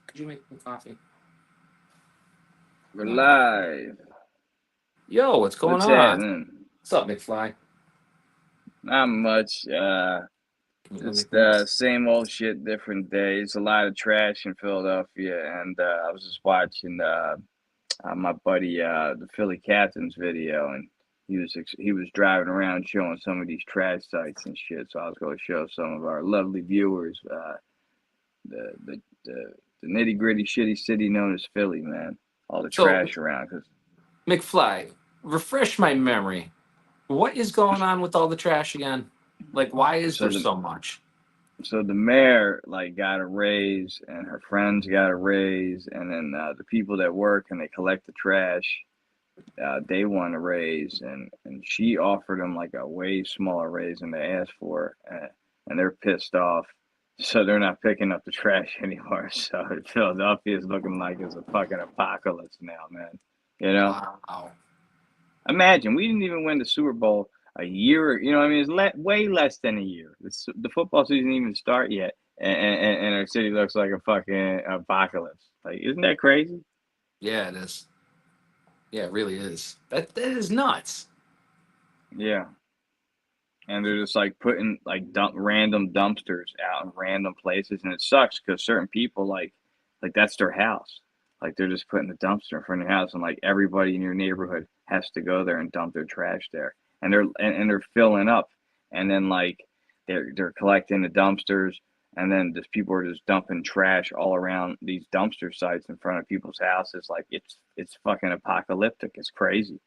Could you make me coffee? We're No. live. Yo, what's going What's on? happening? What's up, McFly? Not much. Can you go Just make me this? same old shit, different days. A lot of trash in Philadelphia, and I was just watching my buddy the Philly Captain's video, and he was driving around showing some of these trash sites and shit. So I was going to show some of our lovely viewers the the the nitty gritty shitty city known as Philly, man. All the So, trash around, cause McFly, refresh my memory. What is going on with all the trash again? Like, why is so there the so much? so the mayor like got a raise, and her friends got a raise, and then the people that work and they collect the trash, they want a raise, and she offered them like a way smaller raise than they asked for, and they're pissed off. So they're not picking up the trash anymore. So Philadelphia is looking like it's a fucking apocalypse now, man. You know, Wow. imagine we didn't even win the Super Bowl a year. You know, what I mean, it's way less than a year. The football season didn't even start yet, and our city looks like a fucking apocalypse. Like, isn't that crazy? Yeah, it is. Yeah, it really is. That is nuts. Yeah. And they're just like putting like random dumpsters out in random places, and it sucks because certain people like that's their house. Like they're just putting the dumpster in front of your house, and like everybody in your neighborhood has to go there and dump their trash there, and they're filling up, and then like they're collecting the dumpsters, and then just people are just dumping trash all around these dumpster sites in front of people's houses. Like it's fucking apocalyptic. It's crazy.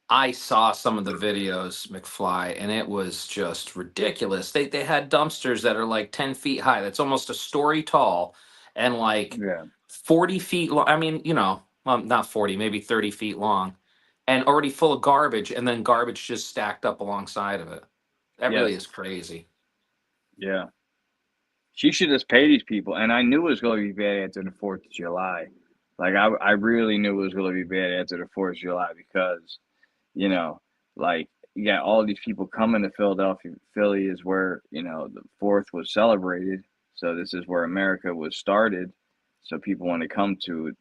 I saw some of the videos, McFly, and it was just ridiculous. They had dumpsters that are like 10 feet high. That's almost a story tall and like Yeah. 40 feet long. I mean, well, not 40, maybe 30 feet long, and already full of garbage, and then garbage just stacked up alongside of it. That really Yes. is crazy. Yeah. She should just pay these people. And I knew it was going to be bad after the 4th of July. Like, I really knew it was going to be bad after the 4th of July because, you know, like, you got all these people coming to Philadelphia. Philly is where, the 4th was celebrated. So this is where America was started. So people want to come to,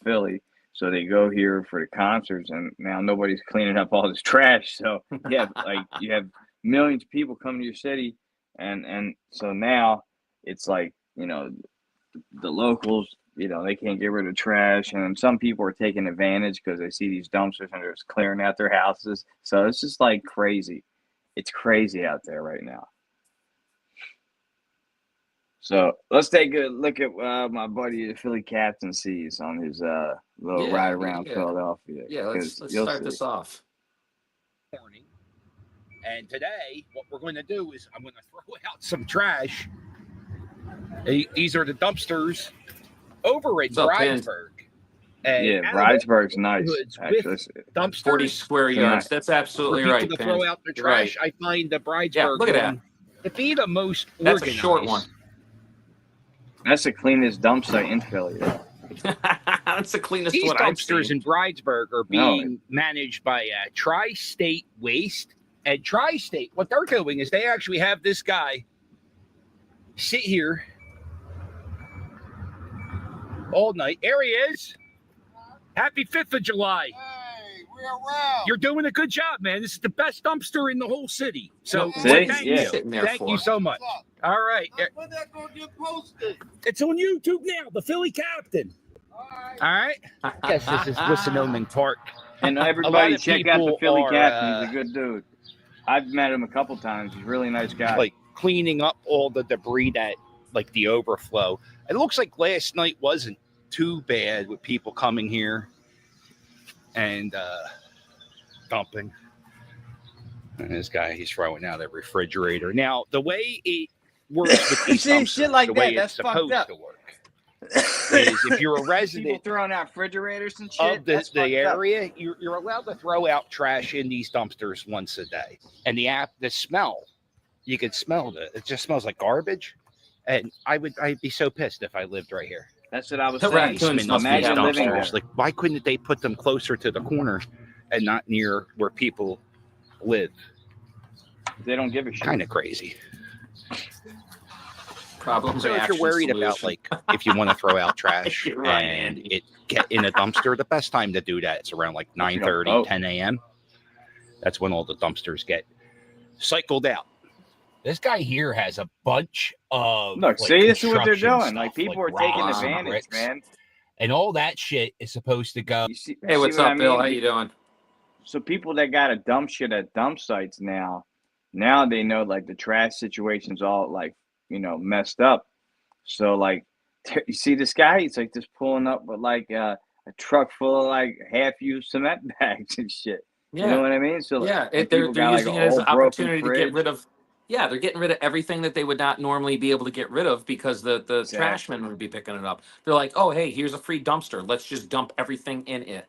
Philly. So they go here for the concerts, and now nobody's cleaning up all this trash. So you have millions of people coming to your city, and so now it's like, the locals, they can't get rid of trash, and some people are taking advantage because they see these dumpsters and they're just clearing out their houses. So it's just like crazy. It's crazy out there right now. So let's take a look at my buddy the Philly Captain sees on his little Yeah, ride yeah, around yeah. Philadelphia, Yeah, let's because let's you'll start see. this off. Morning. And today, what we're going to do is I'm going to throw out some trash. These are the dumpsters over at What's up, Pin? Bridesburg. And Yeah, out of all Bridesburg's the nice, neighborhoods actually. with 40 dumpsters square It's a nice. yards. That's for absolutely people right, to Pin. throw out their You're right. trash, I find the Yeah, Bridesburg look at that. one to be the most That's a short one. organized. That's the cleanest dump site in Philly. That's the cleanest These one I've dumpsters seen. in Bridesburg are No, being managed by Tri-State Waste. And Tri-State, what they're doing is they actually have this guy sit here all night. There he is. Happy 5th of July. Hey, we're around. You're doing a good job, man. This is the best dumpster in the whole city. So No, See? what is thank he Yeah. you. sitting there Thank for? you so much. What's up? All right. When that gonna get posted? It's on YouTube now, the Philly Captain. All right. All right. I guess this is Wissanoming Park. And A lot everybody of check out the people Philly are, Captain. He's a good dude. I've met him a couple times. He's a really nice guy. like cleaning up all the debris that, like the overflow. It looks like last night wasn't too bad with people coming here and dumping. And this guy, he's throwing out a refrigerator. Now, the way it works with these See, dumpsters, shit like the way that, it's that's fucked supposed up. to work, is if you're a People resident throwing out refrigerators and shit. of That's the fucked up. area, you're allowed to throw out trash in these dumpsters once a day. And the smell, you could smell it just smells like garbage. And I'd be so pissed if I lived right here. That's what I was The saying. raccoons must be Imagine living there. dumpsters. Like, why couldn't they put them closer to the corner and not near where people live? They don't give a shit. Kind of crazy. Problem So if reaction you're worried about solution. like if you want to throw out trash You're right, and Andy. it get in a dumpster, the best time to do that is around like 9:30, 10 a.m. That's when all the dumpsters get cycled out. This guy here has a bunch of Look, like, see, this is what they're construction doing. Like stuff, people are taking rocks and advantage, bricks, man. and all that shit is supposed to go. You see, Hey, what's see what up, I Bill? mean? How you doing? So people that got to dump shit at dump sites now they know like the trash situation's all like messed up. So like you see this guy, he's like just pulling up with like a truck full of like half-used cement bags and shit. You know Yeah, what I mean? So like, yeah. and They're people got like using an it as old an broken opportunity to get fridge. rid of. Yeah, they're getting rid of everything that they would not normally be able to get rid of because the Exactly. trashmen would be picking it up. They're like, oh, hey, here's a free dumpster. Let's just dump everything in it.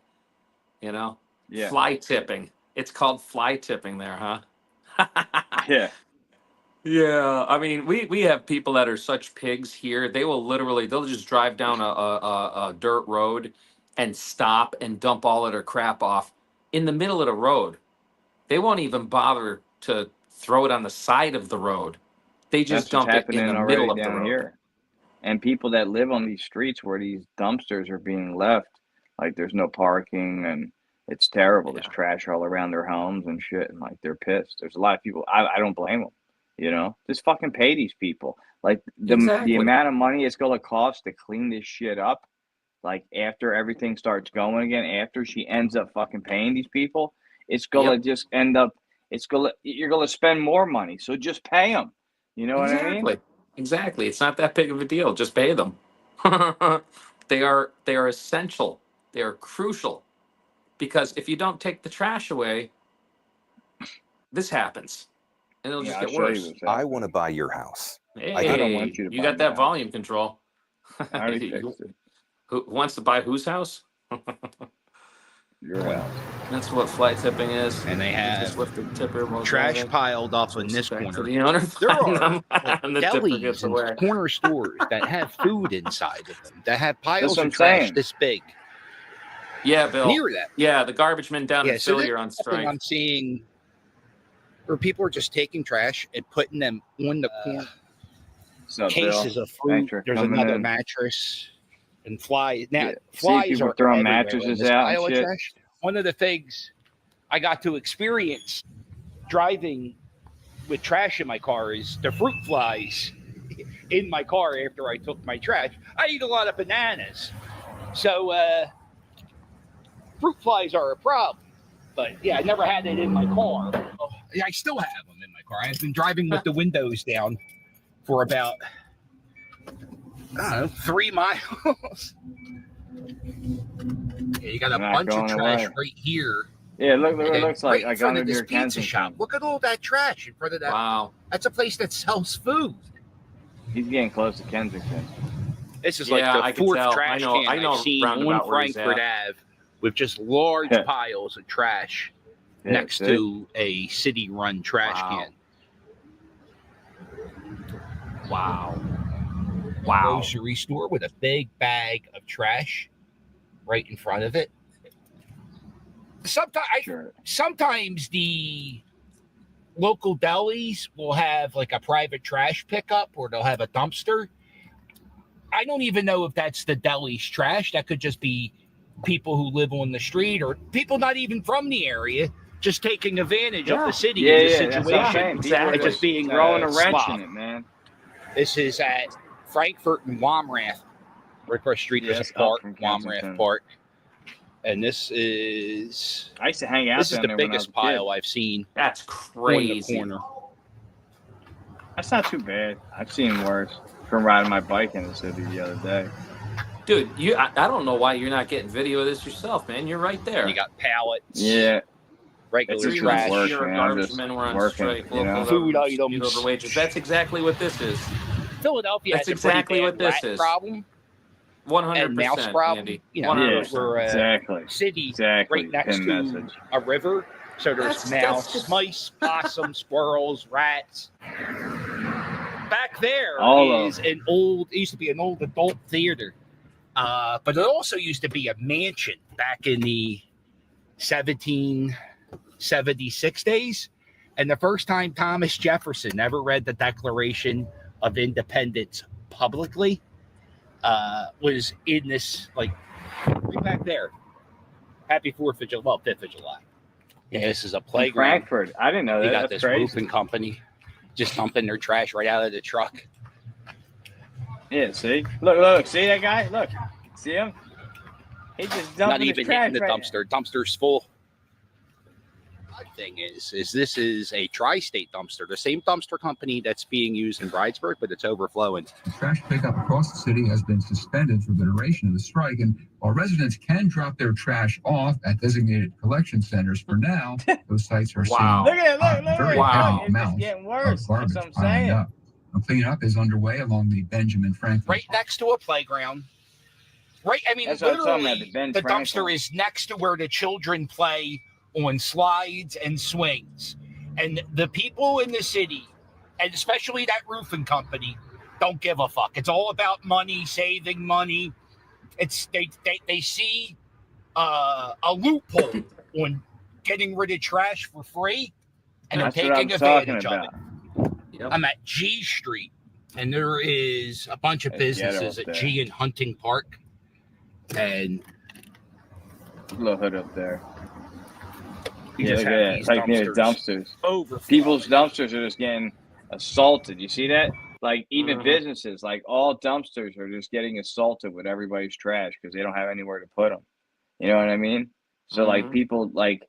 You know, Yeah, fly tipping. It's called fly tipping there, huh? yeah. Yeah, I mean, we have people that are such pigs here. They'll just drive down a dirt road and stop and dump all of their crap off in the middle of the road. They won't even bother to throw it on the side of the road. They just That's what's dump it in happening the already middle of the down road. here. And people that live on these streets where these dumpsters are being left, like there's no parking and it's terrible. There's Yeah. trash all around their homes and shit, and like they're pissed. There's a lot of people. I don't blame them. Just fucking pay these people. Like the Exactly. amount of money it's gonna cost to clean this shit up, like after everything starts going again, after she ends up fucking paying these people, it's gonna Yep. just end up. You're gonna spend more money. So just pay them. You know what I mean? Exactly. Exactly. It's not that big of a deal. Just pay them. They are essential. They are crucial. Because if you don't take the trash away, this happens. And it'll just I'll get show you worse. what's I happening. want to buy your house. Hey, I don't want you to buy got my that house. volume control. I already fixed it. Who wants to buy whose house? Your house. That's what fly tipping is. And they You just have lift the tipper while trash driving. piled up in Switch this back to corner. the owner. There are and the tipper delis gets away. and corner stores that have food inside of them that have piles what of I'm trash saying. this big Yeah, Bill. near that. Yeah, the garbage men down in So Philly this are on is something strike. I'm seeing where people are just taking trash and putting them on the corner. So Cases Bill, of fruit. thanks for There's coming another in. mattress and flies. Now Yeah, see flies people are throwing everywhere in mattresses this out and pile of shit. trash. One of the things I got to experience driving with trash in my car is the fruit flies in my car after I took my trash. I eat a lot of bananas, so fruit flies are a problem. But yeah, I never had it in my car. Oh, yeah, I still have them in my car. I've been driving with the windows down for about, I don't know, 3 miles. Yeah, you got a Not bunch of going trash away. right here. Yeah, look what it And looks right like. in I got front it of this near pizza shop. Kensington. Look at all that trash in front of that. Wow. That's a place that sells food. He's getting close to Kensington. This is Yeah, like I the can fourth tell. trash I can know I've seen roundabout on where he's Frankfurt Ave with just large Yeah. piles of trash Yeah, next see? to a city-run trash Wow. can. Wow. Wow. Grocery store with a big bag of trash right in front of it. Sure. Sometimes the local delis will have like a private trash pickup or they'll have a dumpster. I don't even know if that's the deli's trash. That could just be people who live on the street or people not even from the area just taking advantage of Yeah. the city Yeah, in the yeah, that's what I'm situation. saying. People are Exactly. Just being throwing a wrench slob. in it, man. This is at Frankfurt and Wamrath. Right across the street, Yeah, there's it's a up park, from Wamrath Kensington. Park. And this is I used to hang out this is down the there when I was biggest a kid. pile I've seen That's on the crazy. corner. That's not too bad. I've seen worse. From riding my bike in the city the other day. Dude, I don't know why you're not getting video of this yourself, man. You're right there. You got pallets, Yeah, regular It's Three just months trash, work, a year, man. I'm garbage just men were on working, strike. you know? Local Food governments dispute items. over wages. That's exactly what this is. Philadelphia That's has a pretty exactly bad what this rat is. problem 100%, and mouse problem. Andy. You know, 100%. we're a exactly. city Exactly. right next Pin to message. a river, so there's That's mouse, just- mice, possum, squirrels, rats. Back there All of is an old. It used to be an old adult theater, but it also used to be a mansion back in the 1776 days. And the first time Thomas Jefferson ever read the Declaration of Independence publicly was in this, like, right back there. Happy 4th of July, well, 5th of July. Yeah, this is a In playground. Frankfurt. I didn't know They that. got That's this crazy. roofing company just dumping their trash right out of the truck. Yeah, see? Look. See that guy? Look. See him? He just dumping Not his even trash hitting the right dumpster. Dumpster's full. The thing is this is a tri-state dumpster, the same dumpster company that's being used in Bridesburg, but it's overflowing. The trash pickup across the city has been suspended for the duration of the strike, and while residents can drop their trash off at designated collection centers for now, those sites are Wow. Look at it, seeing look very at it. Wow. heavy It's just amounts getting of worse. garbage That's what I'm piling saying. up. Now, cleanup is underway along the Benjamin Franklin. Right next to a playground. Right, I mean, That's what I'm talking about, literally, the Ben the Franklin. dumpster is next to where the children play on slides and swings. And the people in the city, and especially that roofing company, don't give a fuck. It's all about money, saving money. It's they see a loophole on getting rid of trash for free, and That's they're what I'm taking talking advantage of about. it. Yep. I'm at G Street, and there is a bunch of It's ghetto businesses up at there. G and Hunting Park. And Little hood up there. you Yeah, just look have at that. these It's like near the dumpsters dumpsters. overflowing. People's dumpsters are just getting assaulted. You see that? Like even Mhm. businesses, like all dumpsters are just getting assaulted with everybody's trash because they don't have anywhere to put them. You know what I mean? So like Mhm. people like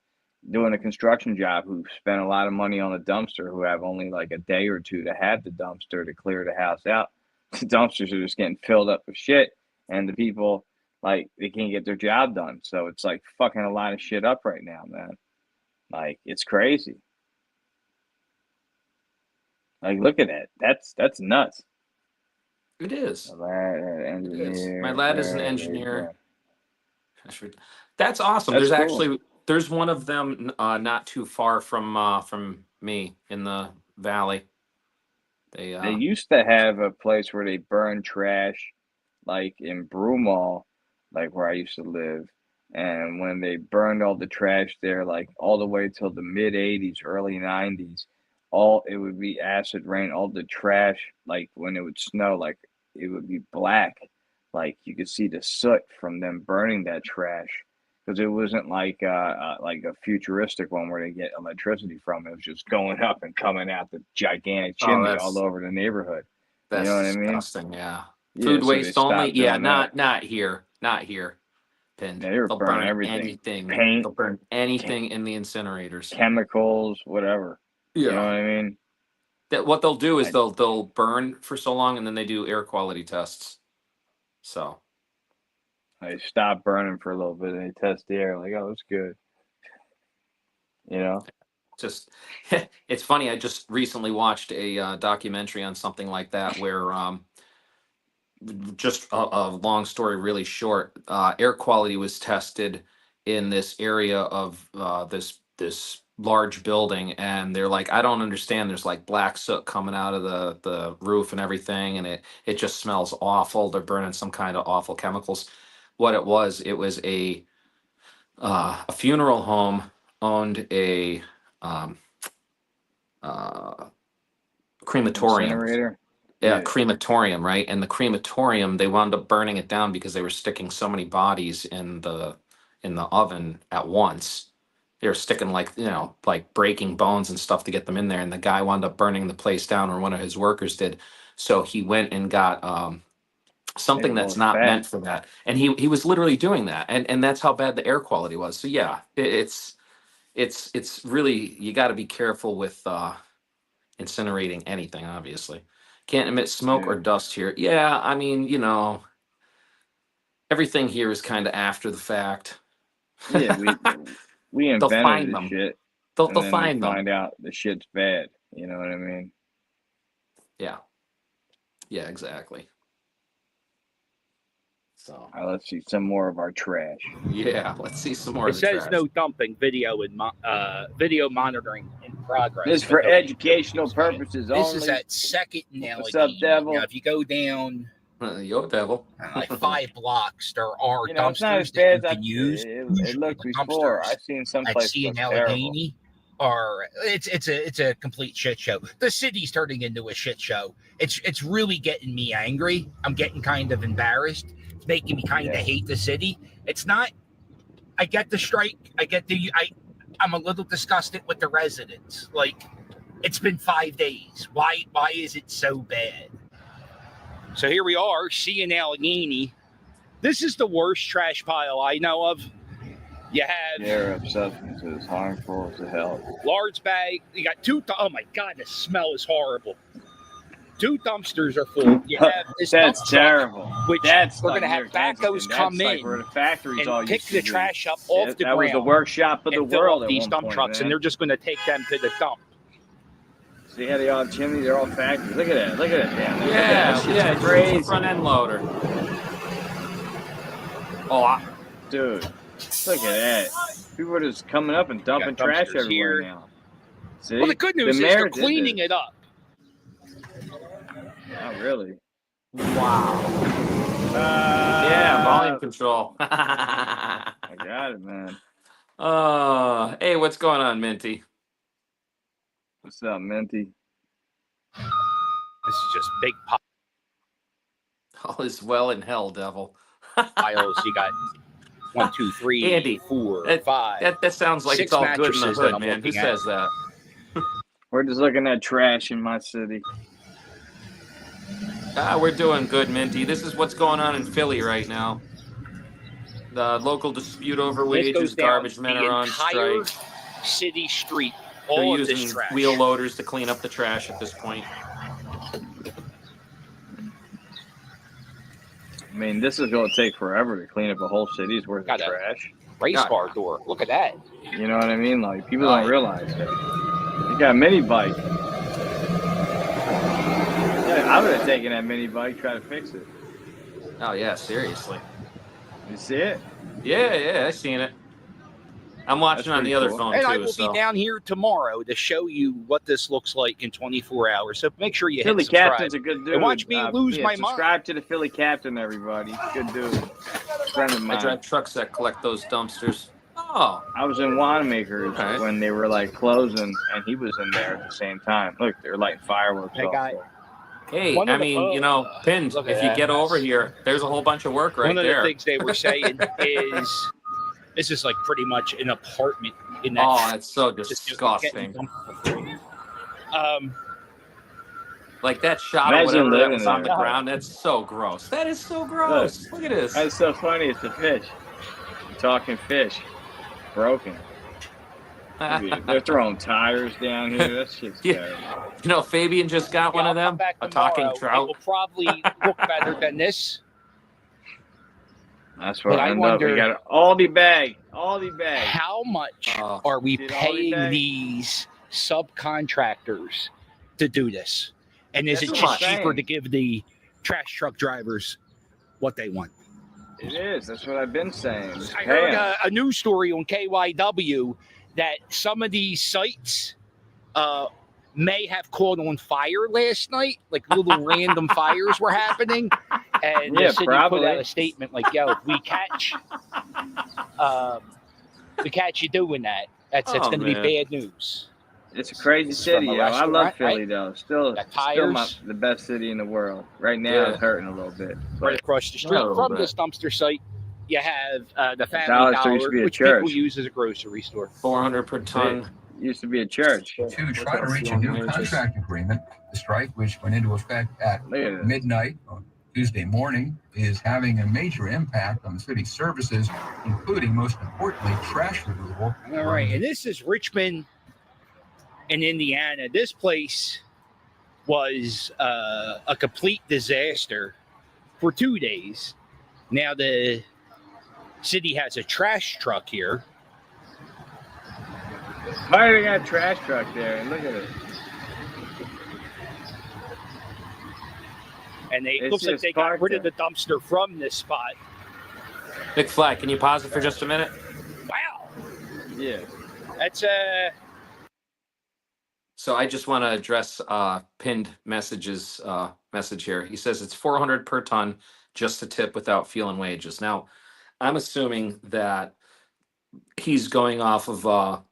doing a construction job who spent a lot of money on a dumpster who have only like a day or two to have the dumpster to clear the house out. The dumpsters are just getting filled up with shit, and the people like they can't get their job done. So it's like fucking a lot of shit up right now, man. Like it's crazy. Like look at that. That's nuts. It is. A lad, engineer. My lad is an there you engineer. go. That's awesome. That's There's cool. there's one of them not too far from me in the valley. They They used to have a place where they burn trash, like in Broomall, like where I used to live. And when they burned all the trash there, like all the way till the mid '80s, early '90s, all it would be acid rain. All the trash, like when it would snow, like it would be black, like you could see the soot from them burning that trash. Because it wasn't like a futuristic one where they get electricity from. It was just going up and coming out the gigantic Oh, chimney that's- all over the neighborhood. You that's know what I mean? disgusting. Yeah. Yeah, Food so they waste only. stopped Yeah, doing that. not here. Not here. Pinned. Yeah, they were They'll burning burn everything. anything. Paint, They'll burn anything in the incinerators. chemicals, whatever. You know what I mean? That what they'll do is I- they'll burn for so long and then they do air quality tests. So They stop burning for a little bit and they test the air, like, oh, it's good. You know? just it's funny. I just recently watched a documentary on something like that where just a long story really short, air quality was tested in this area of this large building, and they're like, I don't understand, there's like black soot coming out of the roof and everything, and it just smells awful. They're burning some kind of awful chemicals. What it was a funeral home owned a crematorium. Incinerator? Yeah, crematorium, right? And the crematorium, they wound up burning it down because they were sticking so many bodies in the oven at once. They were sticking like breaking bones and stuff to get them in there, and the guy wound up burning the place down, or one of his workers did. So he went and got something Well, that's not fat. meant for that, and he was literally doing that, and that's how bad the air quality was. So yeah, it's really, you got to be careful with incinerating anything. Obviously, can't emit smoke or Yeah. dust here. Yeah, I mean, everything here is kind of after the fact. Yeah, we They'll invented find the them. shit, They'll and then find they them. find out the shit's bad. You know what I mean? Yeah, exactly. So Let's see some more of our trash. yeah, let's see some more. It of the says trash. no dumping, video and video monitoring in progress. This is but for nobody educational uses it. purposes This only. is at Second and What's Allegheny. up, Devil? Now, if you go down Yo, devil. like 5 blocks, there are It's not as dumpsters bad that as you can use. it looked The before. dumpsters I've seen some at places C and look terrible. Allegheny are it's a complete shit show. The city's turning into a shit show. It's really getting me angry. I'm getting kind of embarrassed. It's making me kind of hate the city. It's not. I get the strike. I'm a little disgusted with the residents. Like, it's been 5 days. Why is it so bad? So here we are, seeing Allegheny. This is the worst trash pile I know of. You have The air of substance is harmful to health. large bag. You got two. Oh my God, the smell is horrible. 2 dumpsters are full. You have this That's dump truck, terrible. which That's we're like gonna have near Kensington. backhoes come That's like in where the factories all and pick used to the be. trash up off the That was the ground workshop of the and fill world up at these one dump point, trucks, man. and they're just going to take them to the dump. See how they all have chimneys? They're all factories. Look at that. Look at that damn thing. Look at Yeah, that. That yeah, shit's it's crazy. a front end loader. Oh, Dude, look at that. People are just coming up and dumping got trash dumpsters everywhere here. now. See? Well, the good news is mayor they're did cleaning this. it up. Not really. wow. Yeah, volume control. I got it, man. Hey, what's going on, Minty? What's up, Minty? This is just big All is well in hell, devil. piles. You got 1, 2, 3, Andy, 4, that- 5. That sounds like 6 it's all good in the mattresses that hood, I'm man. Who looking at. says that? We're just looking at trash in my city. We're doing good, Minty. This is what's going on in Philly right now. The local dispute over This wages, goes down garbage men the are on entire strike. city street. They're All of using this trash. wheel loaders to clean up the trash at this point. I mean, this is going to take forever to clean up a whole city's worth Got of a- trash. Race God. car door. Look at that. You know what I mean? Like, people Right. don't realize that. You got a mini bike. Yeah, I would have taken that mini bike, try to fix it. Oh yeah, seriously. You see it? Yeah, I seen it. I'm watching That's on the pretty other cool. phone And too. I will So be down here tomorrow to show you what this looks like in 24 hours. So make sure you Philly hit subscribe. Captain's a good dude. And watch me lose my mind. Subscribe to the Philly Captain, everybody. Good dude. Friend of I mine. drive trucks that collect those dumpsters. Oh, I was in Wanamaker's Okay. when they were like closing, and he was in there at the same time. Look, they're lighting fireworks. Hey, off guy. there. hey, One I of the- mean, you know, Pinned, look at if you that. get over here, there's a whole bunch of work right One of there. the things they were saying is this is like pretty much an apartment in that. Oh, it's so just disgusting. Like That shot Imagine or whatever that living was on the there. ground, that's so gross. That is so gross. Look at this. That's so funny. It's the fish. I'm talking fish. Broken. They're throwing tires down here. That shit's Yeah. terrible. You know, Fabian just got one of them, a talking It trout. will probably look better than this. That's where But I I end up. We wonder- got an Aldi bag. Aldi bag. How much Oh. are we See the paying Aldi bag? these subcontractors to do this? And is That's it what just I'm cheaper saying. to give the trash truck drivers what they want? It is. That's what I've been saying. Just I pay heard 'em. a news story on KYW that some of these sites may have caught on fire last night, like little random fires were happening, and Yeah, the city probably. put out a statement like, "Yo, if we catch you doing that, that's Oh, going to be man. bad news." It's a crazy It's city, from a yo. I restaurant, love right? Philly, though. Still Got still tires. the best city in the world. Right now, Yeah. it's hurting a little bit. Right But across the street Yeah, a little from bit. this dumpster site, you have the Family Dollar Dollar, Store used to be a which people church. use as a grocery store. 400 per ton. it used to be a church. To try to reach a new contract agreement, the strike, which went into effect at Look at it. midnight on Tuesday morning, is having a major impact on the city's services, including, most importantly, trash removal. All right, and this is Richmond in Indiana. This place was a complete disaster for 2 days. Now the city has a trash truck here. Why do they got a trash truck there? And look at it. And they It's looks like just they got parked rid of there. the dumpster from this spot. Big Fly, can you pause it for just a minute? Wow, Yeah. that's So I just want to address Pinned messages message here. He says it's 400 per ton just a tip without fuel and wages. Now, I'm assuming that he's going off of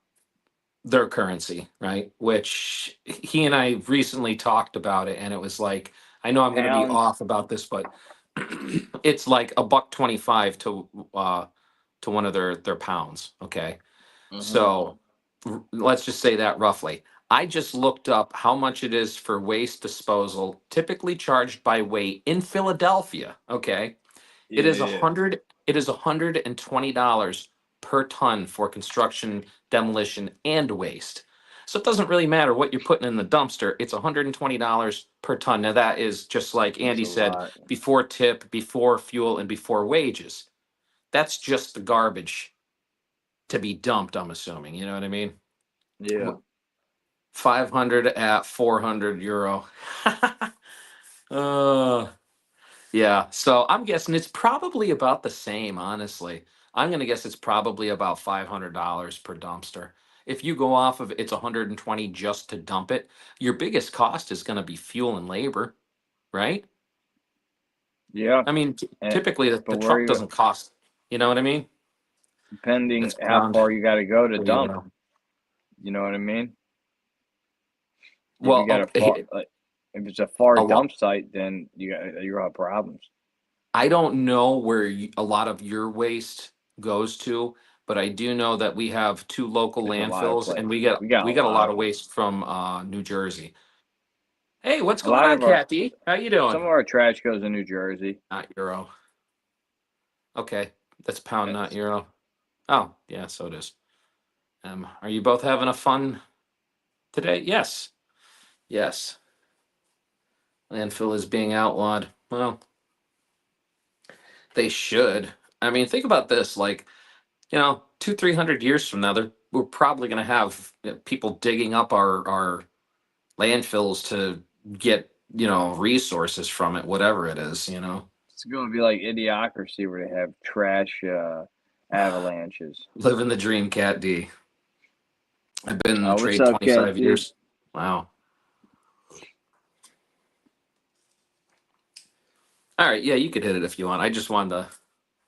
their currency, right? Which he and I recently talked about it, and it was like, I know I'm going to be Pounds. off about this, but it's like $1.25 to one of their pounds. Okay, Mhm. so let's just say that roughly. I just looked up how much it is for waste disposal, typically charged by weight in Philadelphia. Okay, it is Yeah. $120 per ton for construction, demolition, and waste. So it doesn't really matter what you're putting in the dumpster. It's $120 per ton. Now that is just like Andy That's a said, lot. before tip, before fuel, and before wages. That's just the garbage to be dumped, I'm assuming. You know what I mean? Yeah. 500 at 400 euro. uh, yeah. So I'm guessing it's probably about the same, honestly. I'm going to guess it's probably about $500 per dumpster. If you go off of it's 120 just to dump it, your biggest cost is going to be fuel and labor, right? Yeah. I mean, And, typically the but where truck you doesn't cost, you know what I mean? depending It's how around far you got to go to 3 dump, euro. you know what I mean? If you Well, got a far, okay, like, if it's a far a lot. dump site, then you have problems. I don't know where a lot of your waste goes to, but I do know that we have 2 local There's a lot of landfills, places. and we We got a got a lot lot of of them. waste from New Jersey. Hey, what's A going lot on, of our Kathy? How you doing? some of our trash goes in New Jersey. Not euro. Okay, that's pound, not That's euro. Oh, yeah, so it is. Are you both having a fun today? Yes, yes. Landfill is being outlawed. Well, they should. I mean, think about this. Like, 200-300 years from now, we're probably going to have people digging up our landfills to get resources from it, whatever it is. it's going to be like Idiocracy, where they have trash avalanches. Living the dream, Cat D. I've been in the Oh, what's trade up, Cat 25 D? years. Wow. All right, yeah, you could hit it if you want. I just wanted to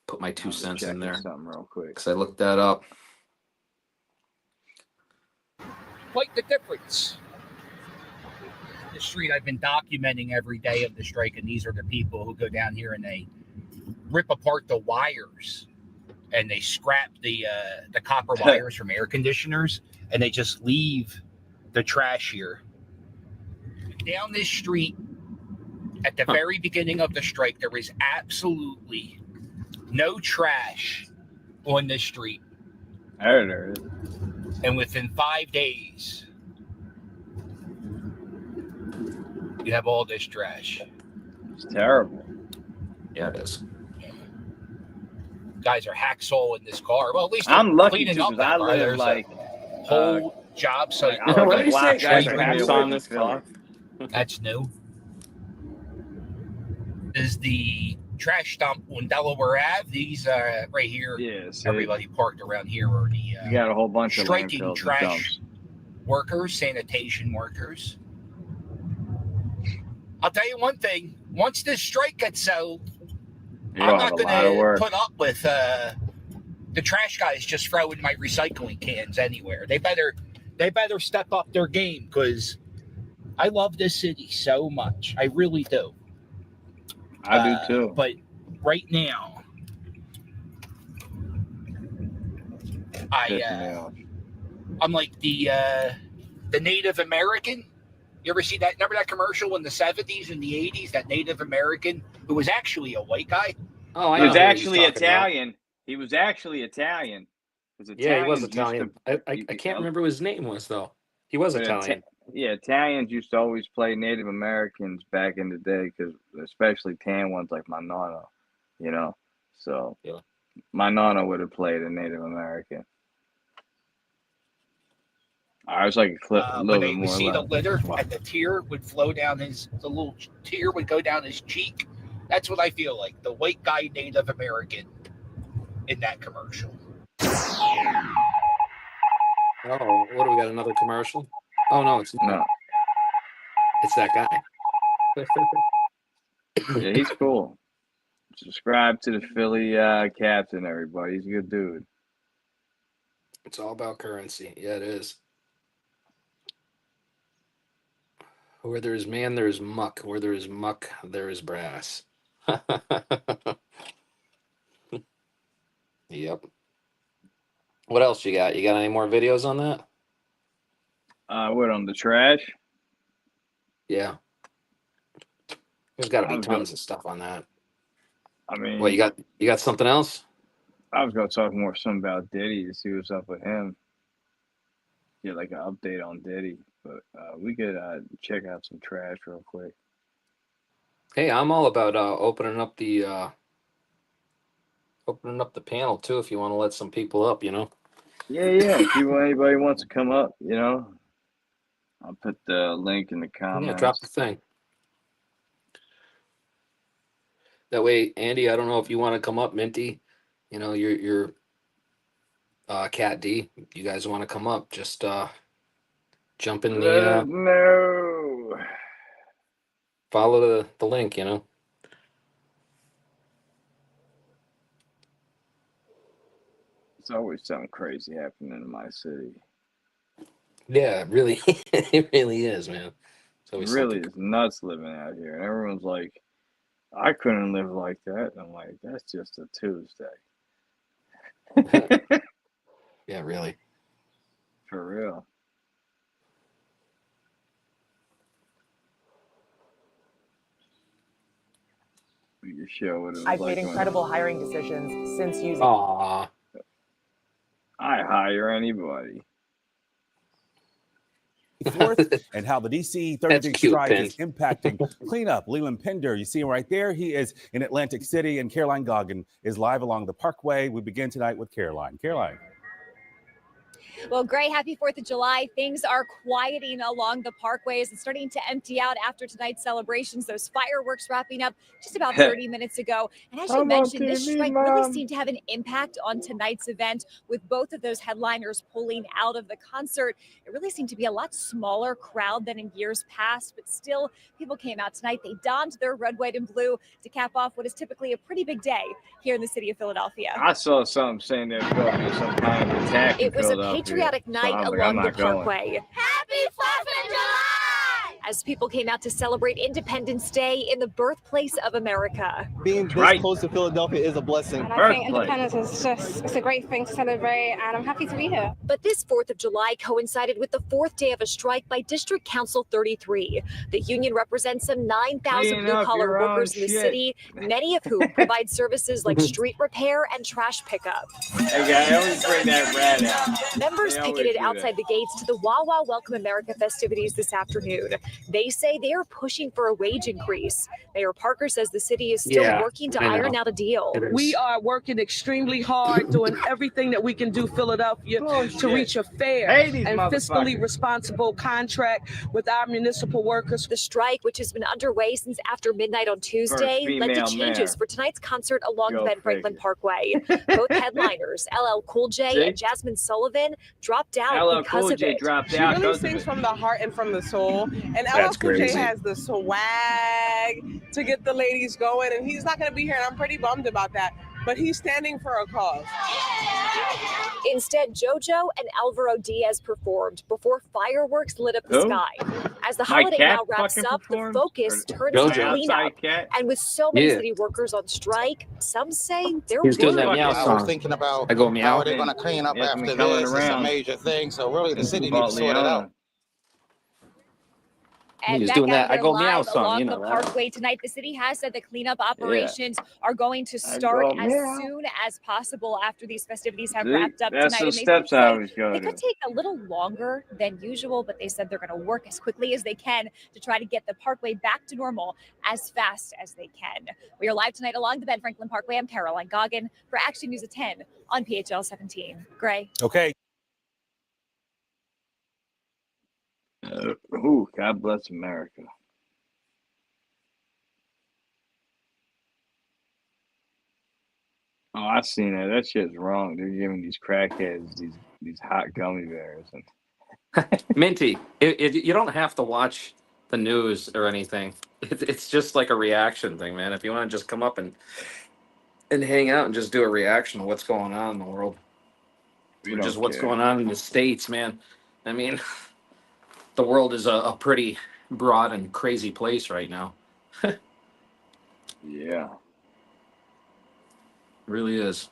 put my 2 I'm just cents in checking there something real quick. because I looked that up. Quite the difference. The street I've been documenting every day of the strike, and these are the people who go down here and they rip apart the wires and they scrap the copper wires from air conditioners, and they just leave the trash here. Down this street, at the very beginning of the strike, there was absolutely no trash on this street. There it is. And within 5 days, you have all this trash. It's terrible. Yeah, it is. Guys are hacksawing this car. Well, at least I'm lucky cleaning too, up because that I car. live There's like a whole job site. I live What a did he block say? Guys away are from hacksaw Philly. on this car. That's new. Is the trash dump on Delaware Ave? These right here. Yeah, see, Everybody parked around here are the you got a whole bunch of striking landfills and trash dumps. workers, sanitation workers. I'll tell you one thing. Once this strike gets settled, You're I'm gonna have not a lot of going to work. put up with the trash guys just throwing my recycling cans anywhere. They better step up their game, because I love this city so much. I really do. I do too. But right now, Pissing me off. I'm like the Native American. You ever see that? Remember that commercial in the 70s and the 80s? That Native American who was actually a white guy. Oh, I He know was who he's actually talking about. Italian. He was actually Italian. Yeah, he was Italians used Italian. I can't remember what his name was, though. He was Italian. Yeah, Italians used to always play Native Americans back in the day, because especially tan ones like my nana, So Yeah. my nana would have played a Native American. I was like a When little they bit would more see the left. litter and the tear would flow down the little tear would go down his cheek. That's what I feel like. The white guy Native American in that commercial. Oh, what do we got? Another commercial? Oh no, it's No, It's that guy. yeah, he's cool. Subscribe to the Philly Captain, everybody. He's a good dude. It's all about currency. Yeah, it is. Where there is man, there is muck. Where there is muck, there is brass. Yep. What else you got? You got any more videos on that? What on the trash? Yeah. There's got to be I was gonna- tons of stuff on that. I mean, What you got something else? I was gonna talk more something about Diddy to see what's up with him. Get like an update on Diddy, but we could check out some trash real quick. Hey, I'm all about opening up the panel too if you want to let some people up, you know. Yeah. If anybody wants to come up, you know, I'll put the link in the comments. Yeah, drop the thing. That way, Andy, I don't know if you want to come up, Minty. You know, you're Cat D. You guys want to come up? Just jump in the No. follow the link. You know. It's always something crazy happening in my city. Yeah, really, it really is, man. It's It always really something. is nuts living out here, and everyone's like, "I couldn't live like that." And I'm like, "That's just a Tuesday." Yeah, really. For real. We can show what it was I've like made when incredible hiring decisions since using. Aw, I hire anybody. Fourth, and how the DC 30 That's day cute, strike Pin. is impacting cleanup. Leland Pender, you see him right there. He is in Atlantic City, and Caroline Goggin is live along the Parkway. We begin tonight with Caroline. Caroline. Well, Gray, happy 4th of July. Things are quieting along the parkways and starting to empty out after tonight's celebrations. Those fireworks wrapping up just about 30 minutes ago. And as you I'm on mentioned, this TV, strike Mom. really seemed to have an impact on tonight's event with both of those headliners pulling out of the concert. It really seemed to be a lot smaller crowd than in years past, but still people came out tonight. They donned their red, white, and blue to cap off what is typically a pretty big day here in the city of Philadelphia. I saw something saying there's going to be some kind of attack in It was a Philadelphia. patriotic So night I was like, along I'm the not going. Parkway. Happy 4th of July! As people came out to celebrate Independence Day in the birthplace of America. Being this Right. close to Philadelphia is a blessing. And I think Birthplace. independence it's a great thing to celebrate, and I'm happy to be here. But this 4th of July coincided with the fourth day of a strike by District Council 33. The union represents some 9,000 Clean up blue-collar your own workers in the shit. city, many of whom provide services like street repair and trash pickup. Hey, guys, always bring that rat out. Members They always picketed do that. outside the gates to the Wawa Welcome America festivities this afternoon. They say they are pushing for a wage increase. Mayor Parker says the city is still Yeah, working to I know. iron out a deal. It is. We are working extremely hard, doing everything that we can do, Philadelphia, to Bullshit. reach a fair Hey, these and fiscally motherfuckers. responsible contract with our municipal workers. The strike, which has been underway since after midnight on Tuesday, led to female changes mayor. for tonight's concert along Go Ben Franklin figure. Parkway. Both headliners, LL Cool J See? and Jasmine Sullivan, dropped out LL because Cool of J it. dropped She out. really because of sings it. from the heart and from the soul. And LL That's Cool J crazy. has the swag to get the ladies going, and he's not going to be here, and I'm pretty bummed about that. But he's standing for a cause. Instead, JoJo and Alvaro Diaz performed before fireworks lit up the Who? sky. As the My holiday cat now wraps fucking up, the performed? focus Or turns to JoJo. cleanup. outside cat? And with so many Yeah. city workers on strike, some say they're He was doing that worried. meow I I was song. thinking about I go how meow. they're going to clean up Anthony after coming this. It's a around. major thing. So really, the city needs Bought to sort it out. Leona. He And was back doing out that I there go meow live song, along you the know that. Parkway tonight, the city has said the cleanup operations are going to I start go as meow. soon as possible after these festivities have See? wrapped up That's tonight. the And they steps did I say always go they to. could take a little longer than usual, but they said they're going to work as quickly as they can to try to get the Parkway back to normal as fast as they can. We are live tonight along the Ben Franklin Parkway. I'm Caroline Goggin for Action News at 10 on PHL 17. Gray. Okay. Ooh, God bless America. Oh, I seen that. That shit's wrong. They're giving these crackheads these hot gummy bears, and Minty, you don't have to watch the news or anything. It's just like a reaction thing, man. If you want to just come up and hang out and just do a reaction of what's going on in the world, we or don't just what's care. going on in the States, man. I mean, the world is a pretty broad and crazy place right now. Yeah. Really is.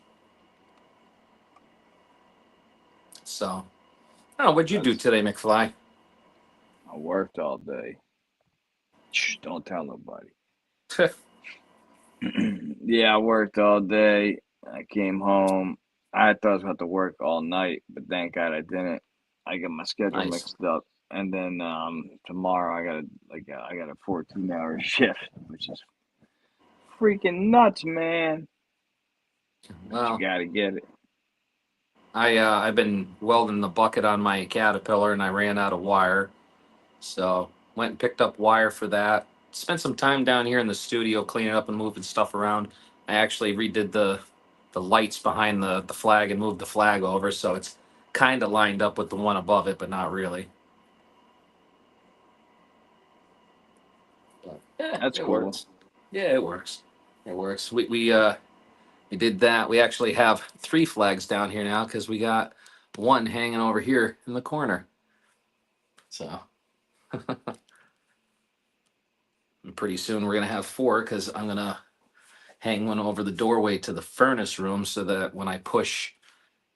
So, oh, what'd you do today, McFly? I worked all day. Shh, don't tell nobody. Yeah, I worked all day. I came home. I thought I was going to have to work all night, but thank God I didn't. I got my schedule Nice. mixed up, and then tomorrow I got a 14-hour shift, which is freaking nuts, man. Well, You gotta get it. I've been welding the bucket on my Caterpillar, and I ran out of wire, so went and picked up wire for that. Spent some time down here in the studio cleaning up and moving stuff around. I actually redid the lights behind the flag and moved the flag over, so it's kind of lined up with the one above it, but not really. But, That's it cool. works. Yeah, it works. It works. We did that. We actually have 3 flags down here now because we got one hanging over here in the corner. So and pretty soon we're gonna have 4 because I'm gonna hang one over the doorway to the furnace room so that when I push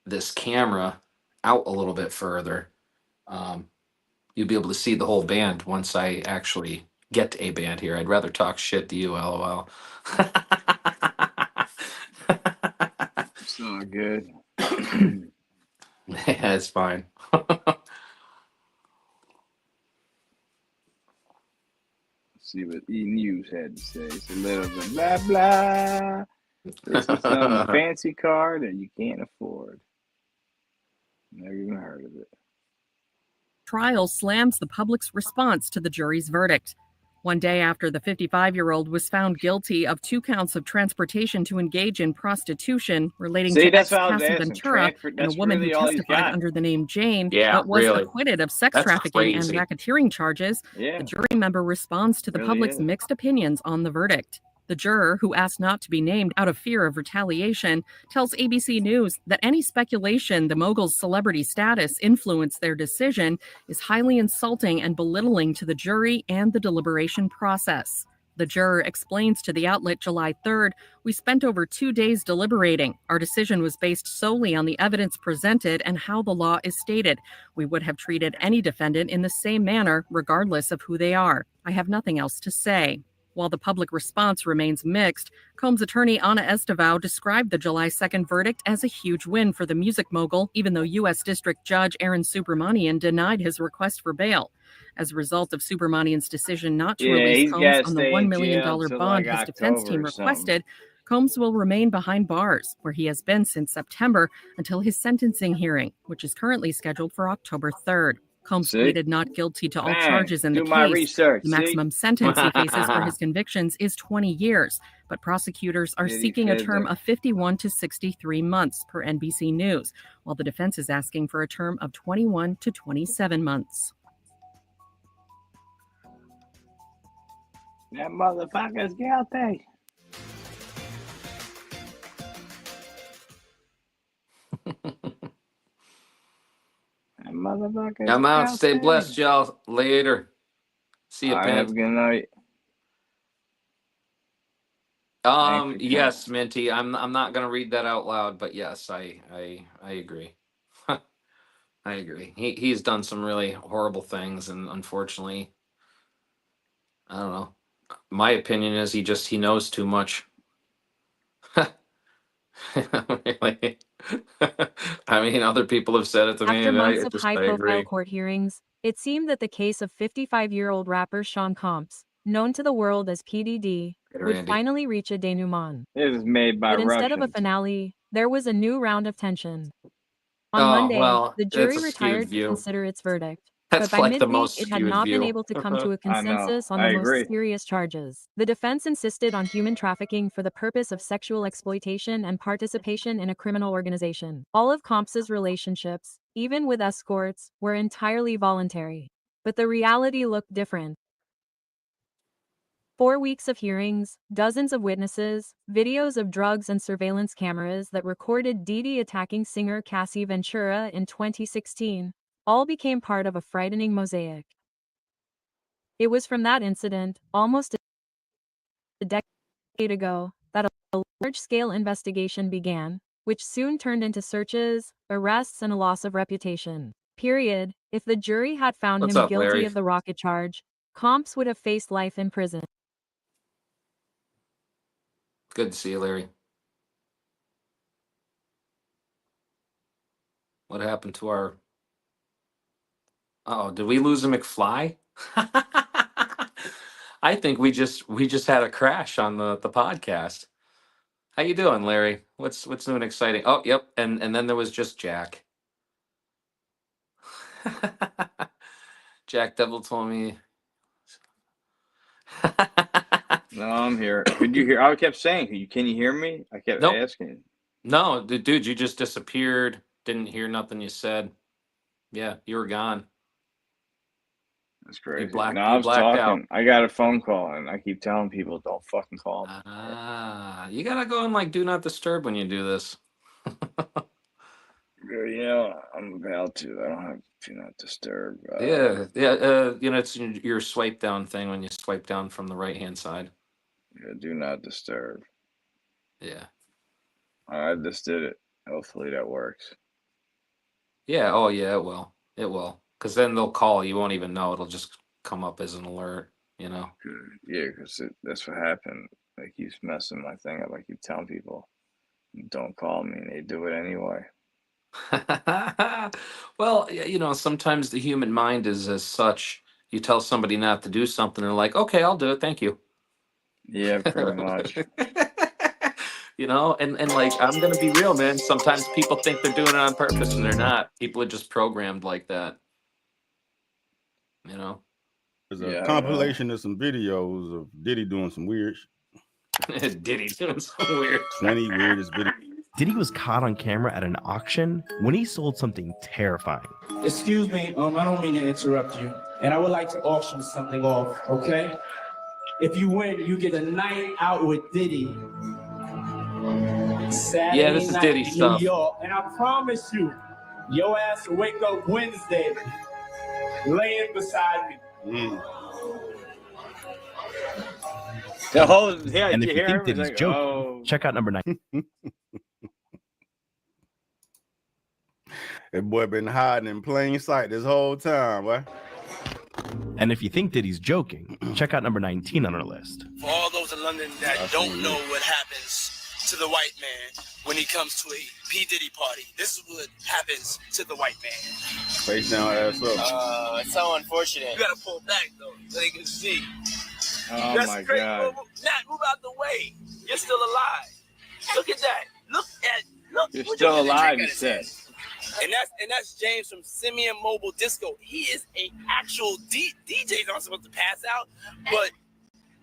this camera out a little bit further, you'll be able to see the whole band once I actually get a band here. I'd rather talk shit to you, LOL. It's all good. Yeah, it's fine. See what E News had to say. It's a little bit blah blah. This is some fancy car that you can't afford. Never even heard of it. Trial slams the public's response to the jury's verdict. One day after the 55-year-old was found guilty of 2 counts of transportation to engage in prostitution relating See, to that's what I was ex-Casa asking. Ventura and a That's woman really who all he's testified got. under the name Jane, Yeah, but was really. acquitted of sex That's trafficking and crazy. racketeering charges, Yeah. the jury member responds to the Really public's is. mixed opinions on the verdict. The juror, who asked not to be named out of fear of retaliation, tells ABC News that any speculation the mogul's celebrity status influenced their decision is highly insulting and belittling to the jury and the deliberation process. The juror explains to the outlet July 3rd, "We spent over 2 days deliberating. Our decision was based solely on the evidence presented and how the law is stated. We would have treated any defendant in the same manner, regardless of who they are. I have nothing else to say." While the public response remains mixed, Combs attorney Ana Estevao described the July 2nd verdict as a huge win for the music mogul, even though U.S. District Judge Aaron Subramanian denied his request for bail. As a result of Subramanian's decision not to Yeah, release he's Combs gotta on the stay $1 in million jail till, bond like, his defense October team or something. requested, Combs will remain behind bars, where he has been since September, until his sentencing hearing, which is currently scheduled for October 3rd. Combs See? pleaded not guilty to all Bang. charges in the Do my case. research, The see? maximum sentence he faces for his convictions is 20 years, but prosecutors are Diddy seeking a term Fiddler. of 51 to 63 months, per NBC News, while the defense is asking for a term of 21 to 27 months. That motherfucker's guilty. That motherfucker's I'm out. Stay guilty. blessed, y'all. Later. See you, All right, have a Pent. good night. Thanks for Yes, Minty. I'm not gonna read that out loud, but yes, I agree. I agree. He's done some really horrible things, and unfortunately, I don't know. My opinion is he knows too much. Really. I mean, other people have said it to me, After and months of I high-profile agree. court hearings, it seemed that the case of 55-year-old rapper Sean Combs, known to the world as PDD, Hey, would Randy. finally reach a denouement. This is made by But instead of a Russians. finale, there was a new round of tension. On Oh, Monday, well, the it's jury a skewed retired to view. consider its verdict. That's But by like the midweek, most it had skewed not been view. able to come to a I know. consensus on I the agree. most serious charges. The defense insisted on human trafficking for the purpose of sexual exploitation and participation in a criminal organization. All of Combs's relationships, even with escorts, were entirely voluntary. But the reality looked different. 4 weeks of hearings, dozens of witnesses, videos of drugs and surveillance cameras that recorded Didi attacking singer Cassie Ventura in 2016, all became part of a frightening mosaic. It was from that incident, almost a decade ago, that a large-scale investigation began, which soon turned into searches, arrests, and a loss of reputation. Period. If the jury had found What's him up, guilty Larry? of the rocket charge, Comps would have faced life in prison. Good to see you, Larry. What happened to our? Oh, did we lose a McFly? I think we just had a crash on the podcast. How you doing, Larry? What's new and exciting? Oh, yep, and then there was just Jack. Jack Devil told me. No, I'm here. Could you hear? I kept saying, can you hear me? I kept Nope. asking. No, dude, you just disappeared. Didn't hear nothing you said. Yeah, you were gone. That's crazy. blacked- No, you I was blacked talking. out. I got a phone call, and I keep telling people, don't fucking call me. You gotta go and like do not disturb when you do this. You know, I'm about to. I don't have do not disturb. Yeah. It's your swipe down thing when you swipe down from the right hand side. Yeah, do not disturb. Yeah. I just did it. Hopefully that works. Yeah. Oh, yeah. It will. It will. Because then they'll call. You won't even know. It'll just come up as an alert. You know. Good. Yeah, because that's what happened. It keeps messing my thing up. I keep telling people, don't call me, and they do it anyway. Well, sometimes the human mind is as such. You tell somebody not to do something, they're like, "Okay, I'll do it. Thank you." Yeah, pretty much. And like I'm gonna be real, man. Sometimes people think they're doing it on purpose, and they're not. People are just programmed like that. There's a compilation of some videos of Diddy doing some weird Diddy doing some weird 20 weirdest videos. Diddy was caught on camera at an auction when he sold something terrifying. Excuse me, I don't mean to interrupt you, and I would like to auction something off, okay? If you win, you get a night out with Diddy. Saturday Yeah, this is night Diddy in stuff. New York, and I promise you, your ass will wake up Wednesday laying beside me. The whole And if you hear think him? He's Diddy's like, joking, oh. check out number 9. That boy been hiding in plain sight this whole time, boy. And if you think Diddy's joking, check out number 19 on our list. For all those in London that don't know what happens to the white man when he comes to a P. Diddy party, this is what happens to the white man. Face down, ass up. It's so unfortunate. You gotta pull back though, so they can see. Oh That's my crazy. God. Nat, move out the way. You're still alive. Look at that. Look. You're what still you got alive, in he his said. hand. And that's James from Simeon Mobile Disco. He is an actual DJs aren't supposed to pass out, but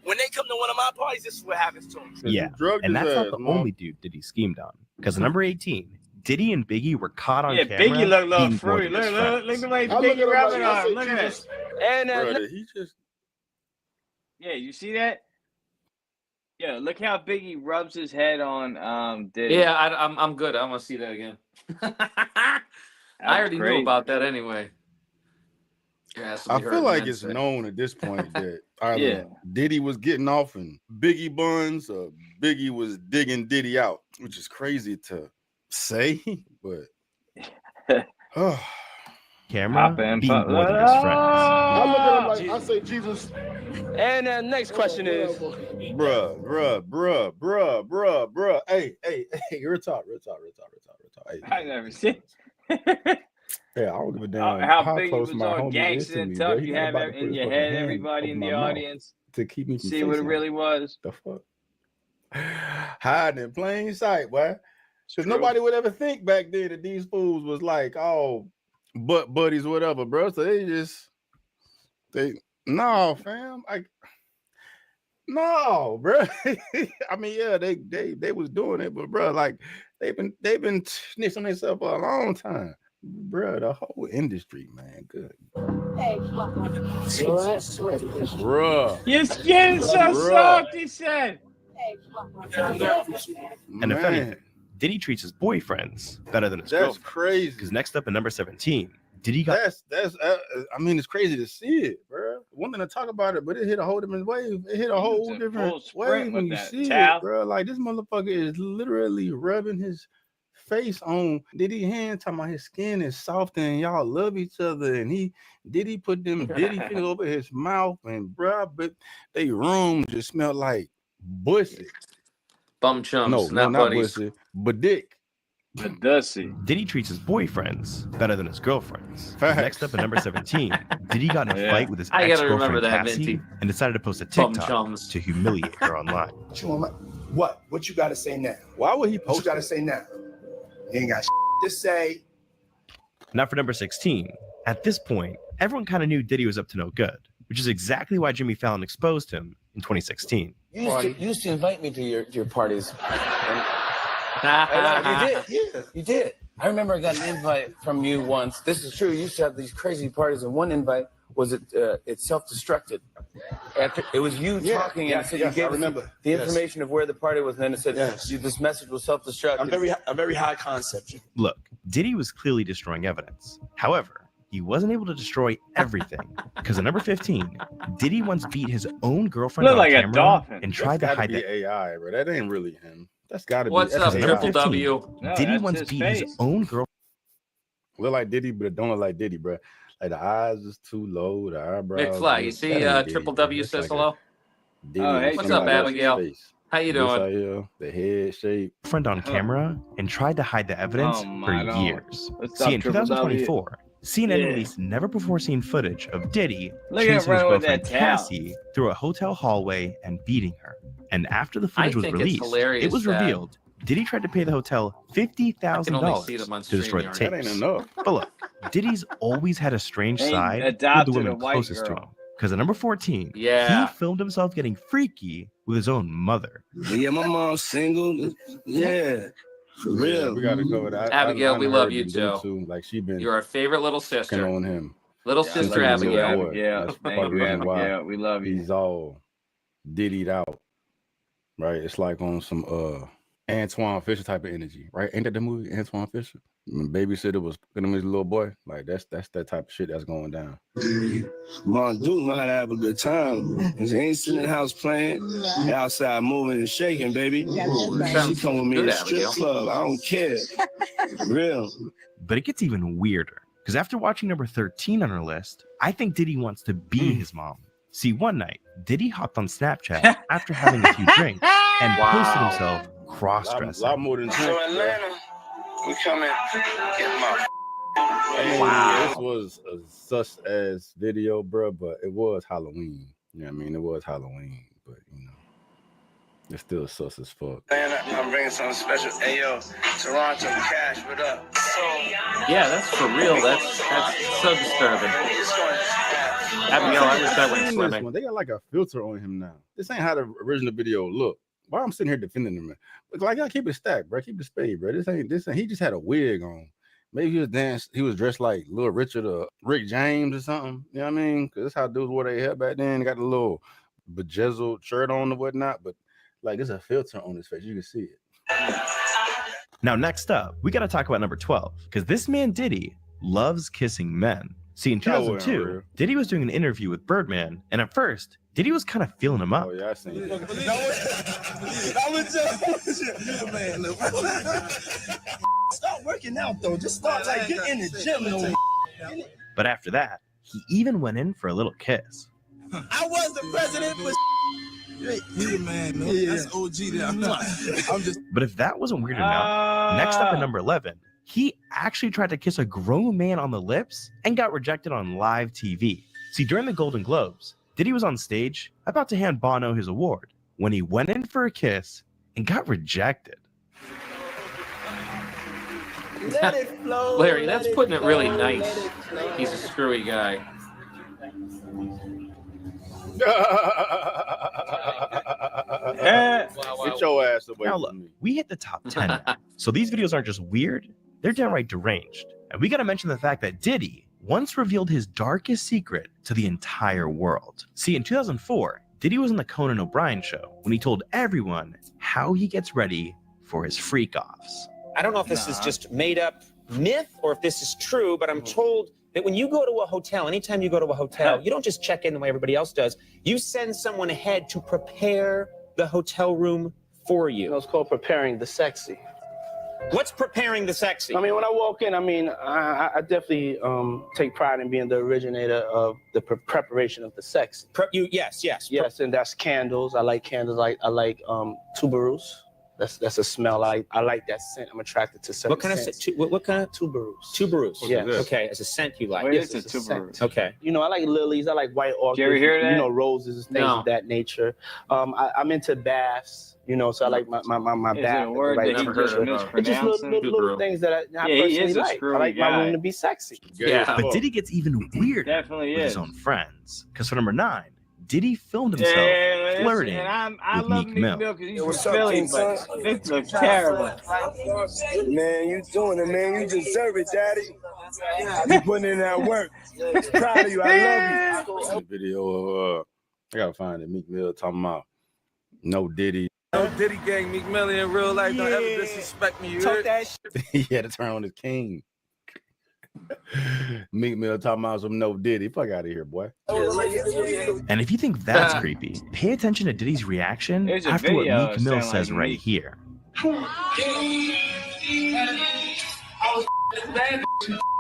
when they come to one of my parties, this is what happens to them. Yeah, and that's not the only dude Diddy schemed on. Because number 18, Diddy and Biggie were caught on Yeah, camera. Biggie look little being fruity. boarded as Look friends. the way I look Biggie at him rubbing like, on. Look at that. And Brother, he just Yeah, you see that? Yeah, look how Biggie rubs his head on Diddy. Yeah, I'm good. I want to see that again. I already knew great. about that anyway. Yeah, I feel like it's known at this point that either Yeah. Diddy was getting off in Biggie buns or Biggie was digging Diddy out, which is crazy to say, but Camera in being front- boarded as friends. I look at him like I say, Jesus. And next question is, bruh. Hey, real talk. Hey, I never seen. yeah, I don't give a damn How how Biggie close was my all homie is gangster to and me, tough. bro. He You not have about to it put in his your fucking head, hand everybody over in my the mouth audience. to keep me from See what it facing really was. the fuck. Hiding in plain sight, boy. Because nobody would ever think back then that these fools was like, oh, butt buddies, whatever, bro. So no, fam. No, bro. I mean, yeah, they was doing it, but bro, like they've been snitching themselves for a long time. Bro, the whole industry, man. Good. Bruh. Your skin's so Bruh. soft, he said. And if Man. anything, Diddy treats his boyfriends better than his That's girlfriends. crazy. Because next up at number 17, Diddy got that's I mean, it's crazy to see it, bro. One thing to talk about it, but it hit a whole different wave. It hit a whole different wave when you see it, bro. Like this motherfucker is literally rubbing his face on Diddy hand, talking about his skin is soft and y'all love each other, and Diddy put them Diddy fingers over his mouth, and bro, but they room just smelled like bussy. Bum chums, No, not not buddies. bussy, but dick. But does he? Diddy treats his boyfriends better than his girlfriends. Facts. Next up at number 17, Diddy got in a fight with his I gotta remember ex-girlfriend that, Cassie Minty. and decided to post a Bum TikTok chums. to humiliate her online. What? What you got to say now? Why would he What post you got to say now? You ain't got to say. Now for number 16. At this point, everyone kind of knew Diddy was up to no good, which is exactly why Jimmy Fallon exposed him in 2016. You used to invite me to your parties. You did. I remember I got an invite from you once. This is true. You used to have these crazy parties, and one invite was it self-destructed. It was you talking, and it said you gave us the information of where the party was, and then it said this message was self-destructed. I'm very high concept. Look, Diddy was clearly destroying evidence. However, he wasn't able to destroy everything because at number 15, Diddy once beat his own girlfriend Look on like a camera dolphin. and tried to That's hide gotta the be AI, bro. That ain't really him. That's gotta What's be. up, that's Triple AI. W? No, Diddy that's once his beat face. his own girlfriend. Look like Diddy, but it don't look like Diddy, bro. Like the eyes is too low, the eyebrows. McFly, you that see ain't Diddy, Triple bro. W That's says like a hello? Diddy Oh, on hey, What's up, somebody else's Abigail? face. How you This doing? right here, the head shape. On camera and tried to hide the evidence Oh, for my Lord. years. What's See, up, in Triple W? 2024, CNN Yeah. released never before seen footage of Diddy Look at chasing his running with girlfriend that towel. Cassie through a hotel hallway and beating her. And after the footage was think it's released, hilarious it was that- revealed Diddy tried to pay the hotel $50,000 see them on to destroy the StreamYard. That ain't tapes. enough. But look, Diddy's always had a strange Ain't side with the adopted a women white closest to girl. him. Because at number 14, Yeah. he filmed himself getting freaky with his own mother. Yeah, my mom's single. Yeah, for Yeah, real. we gotta cover that. Abigail, we done love heard you them too. Like she been You're our favorite little fucking sister. on him. Little Yeah, sister Since he was a Abigail. little boy. Abigail. That's Thank part of the you, reason why Abigail. We love you. he's all diddied out, right? It's like on some Antoine Fisher type of energy, right? Ain't that the movie Antoine Fisher? When Babysitter was putting him as a little boy, like that's that type of shit that's going down. Mom Duke know how to have a good time. He ain't sitting in the house playing. He outside moving and shaking, baby. She come with me good, to strip Abigail. club. I don't care. Real. But it gets even weirder because after watching number 13 on our list, I think Diddy wants to be his mom. See, one night, Diddy hopped on Snapchat after having a few drinks and posted himself A cross-dressing. lot more than So drinks, bro. Atlanta, we coming. Get my. Wow. This was a sus ass video, bro, but it was Halloween. You know what I mean? It was Halloween, but you know, it's still sus as fuck. I'm bringing something special. Ayo, Toronto Cash, what up? Yeah, that's for real. That's so disturbing. Abigail, I wish I went Seen this swimming. one. They got like a filter on him now. This ain't how the original video looked. Why I'm sitting here defending him? Look, like, I gotta keep it stacked, bro. Keep the spade, bro. This ain't. He just had a wig on. Maybe he was dressed like Little Richard or Rick James or something. You know what I mean? Because that's how dudes wore their hair back then. They got the little bejezeled shirt on or whatnot. But like, there's a filter on his face. You can see it. Now, next up, we got to talk about number 12 because this man Diddy loves kissing men. See, in That wasn't 2002, real. Diddy was doing an interview with Birdman, and at first, Diddy was kind of feeling him up. Oh yeah, I seen it. Start working out though. Just start like get in the gym though. But after that, he even went in for a little kiss. I was the president for. You the man, no? That's OG there. I'm just. But if that wasn't weird enough, next up at number 11, he actually tried to kiss a grown man on the lips and got rejected on live TV. See, during the Golden Globes, Diddy was on stage about to hand Bono his award when he went in for a kiss and got rejected. Let it flow. Larry, that's putting it really nice. He's a screwy guy. Get your ass away Now from look, me. we hit the top 10 now. So these videos aren't just weird, they're downright deranged. And we gotta mention the fact that Diddy once revealed his darkest secret to the entire world. See, in 2004, Diddy was on the Conan O'Brien show when he told everyone how he gets ready for his freak-offs. I don't know if this is just made up myth or if this is true, but I'm told that when you go to a hotel, anytime you go to a hotel, you don't just check in the way everybody else does. You send someone ahead to prepare the hotel room for you. It's called preparing the sexy. What's preparing the sexy? I mean, when I walk in, I definitely take pride in being the originator of the preparation of the sexy. Yes. Yes, and that's candles. I like candles. I like tuberose. That's a smell. I like that scent. I'm attracted to certain What kind scents. of what kind of tuberose? Tuberose. Yeah. Okay, it's a scent you like. What Yes, is it's a scent. tuberose? Okay. You know, I like lilies. I like white orchids. Did you ever hear that? You know, roses, things No. of that nature. I'm into baths. You know, so I like my Is it bath. a word right that he temperature. just It's just mispronounced? little things that I Yeah, he personally is a like. I screwy like my guy. room to be sexy. But Diddy gets even weirder Definitely with is. his own friends. Because for number 9, Diddy filmed himself Yeah, flirting and I with love Meek Meek Mill. Mill because he's What's from up, Philly, King Son? but this looks terrible. Man, you doing it, man. You deserve it, Daddy. You putting in that work. Proud of you. I love you. The video of I gotta find it. Meek Mill talking about no Diddy. No Diddy gang, Meek Mill in real life. Don't ever disrespect me. You Talk heard? that shit. He had to turn on his king. Meek Mill talking about some no Diddy. Fuck out of here, boy. And if you think that's creepy, pay attention to Diddy's reaction There's a after what video Meek Mill saying, says like, right Meek- here.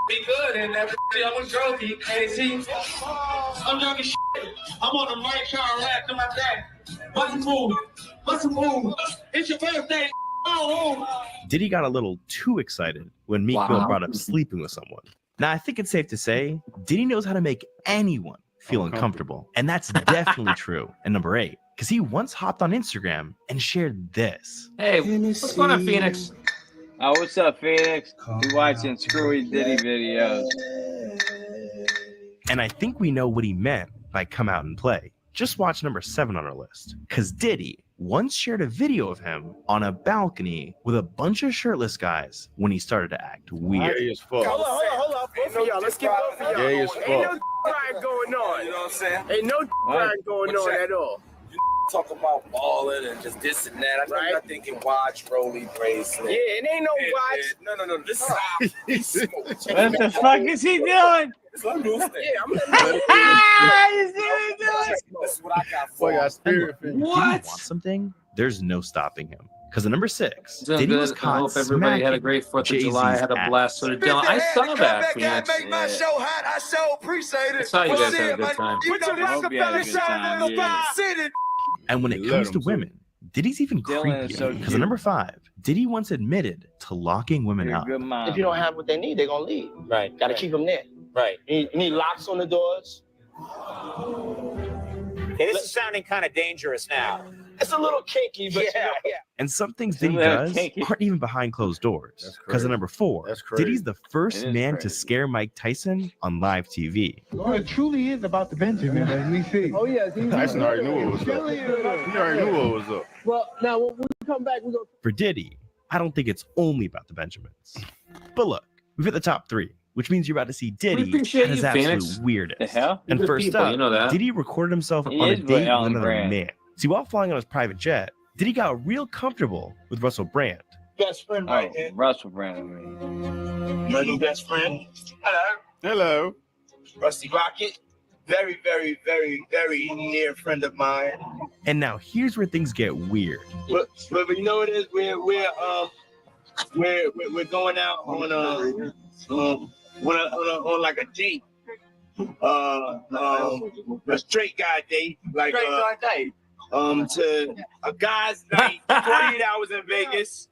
Be good and everything. I was drunk, you crazy. I'm drunk as shit. I'm on the right car rack to my back. What's the move? What's the move? It's your birthday. Oh, Diddy got a little too excited when Meek Mill brought up sleeping with someone. Now, I think it's safe to say Diddy knows how to make anyone feel uncomfortable. And that's definitely true. And number 8, because he once hopped on Instagram and shared this. Hey, what's going on, Phoenix? Oh, what's up, Phoenix? We watching screwy Diddy videos. And I think we know what he meant by come out and play. Just watch number 7 on our list. Because Diddy once shared a video of him on a balcony with a bunch of shirtless guys when he started to act weird. Gay as fuck. Hold on. Both of y'all. Let's get both of y'all. Gay as Ain't no fuck. crime going on. You know what I'm saying? Ain't no crime going on at all. Talk about balling and just this and that. I know Right. you're thinking watch, Rolly, bracelet. Yeah, it ain't no watch. No. This is how he smokes. What the fuck is he doing? It's like Bruce thing. Yeah, I'm This is what I got Boy, for got you. spirit for you. If he wants something, there's no stopping him. Because at number 6, Doing Diddy good. was I caught hope everybody had a smacking great 4th of Jay-Z's July. I had a ass. blast. So did Dylan. I saw that, Phoenix. Make my show hot. I so appreciate it. I saw you guys had a good time. Put your I hope you had a Rockefeller good shine time, on the yeah. city. And when it Let comes him to too. women, Diddy's even Dylan is creepier. so Because cute. at number 5, Diddy once admitted to locking women You're a up. good mom. If you don't have what they need, they're gonna leave. Right. Got to keep them there. Right. You need locks on the doors. Okay, this is sounding kind of dangerous now. It's a little kinky, but Yeah. And some things It's a Diddy little does kinky. aren't even behind closed doors. That's Because crazy. at number 4, That's crazy. Diddy's the first It is man to crazy. scare Mike Tyson on live TV. Well, it truly is about the Benjamin, as we see. Oh, yes. Tyson already knew what was up. He already knew what was up. Well, now when we come back, we're going to. For Diddy, I don't think it's only about the Benjamins. But look, we've hit the top 3, which means you're about to see Diddy appreciate at his you, absolute Phoenix. weirdest. The hell? And Good first people, up, you know that. Diddy recorded himself He on a is date with with Ellen another Brand. man. See, while flying on his private jet, Diddy got real comfortable with Russell Brand. Best friend Oh, right there. Russell Brand. My new best friend. Hello. Hello. Rusty Rocket. Very, very, very, very near friend of mine. And now here's where things get weird. But you know what it is? We're going out on like a date. A straight guy date. Like to a guy's night, 48 hours in Vegas.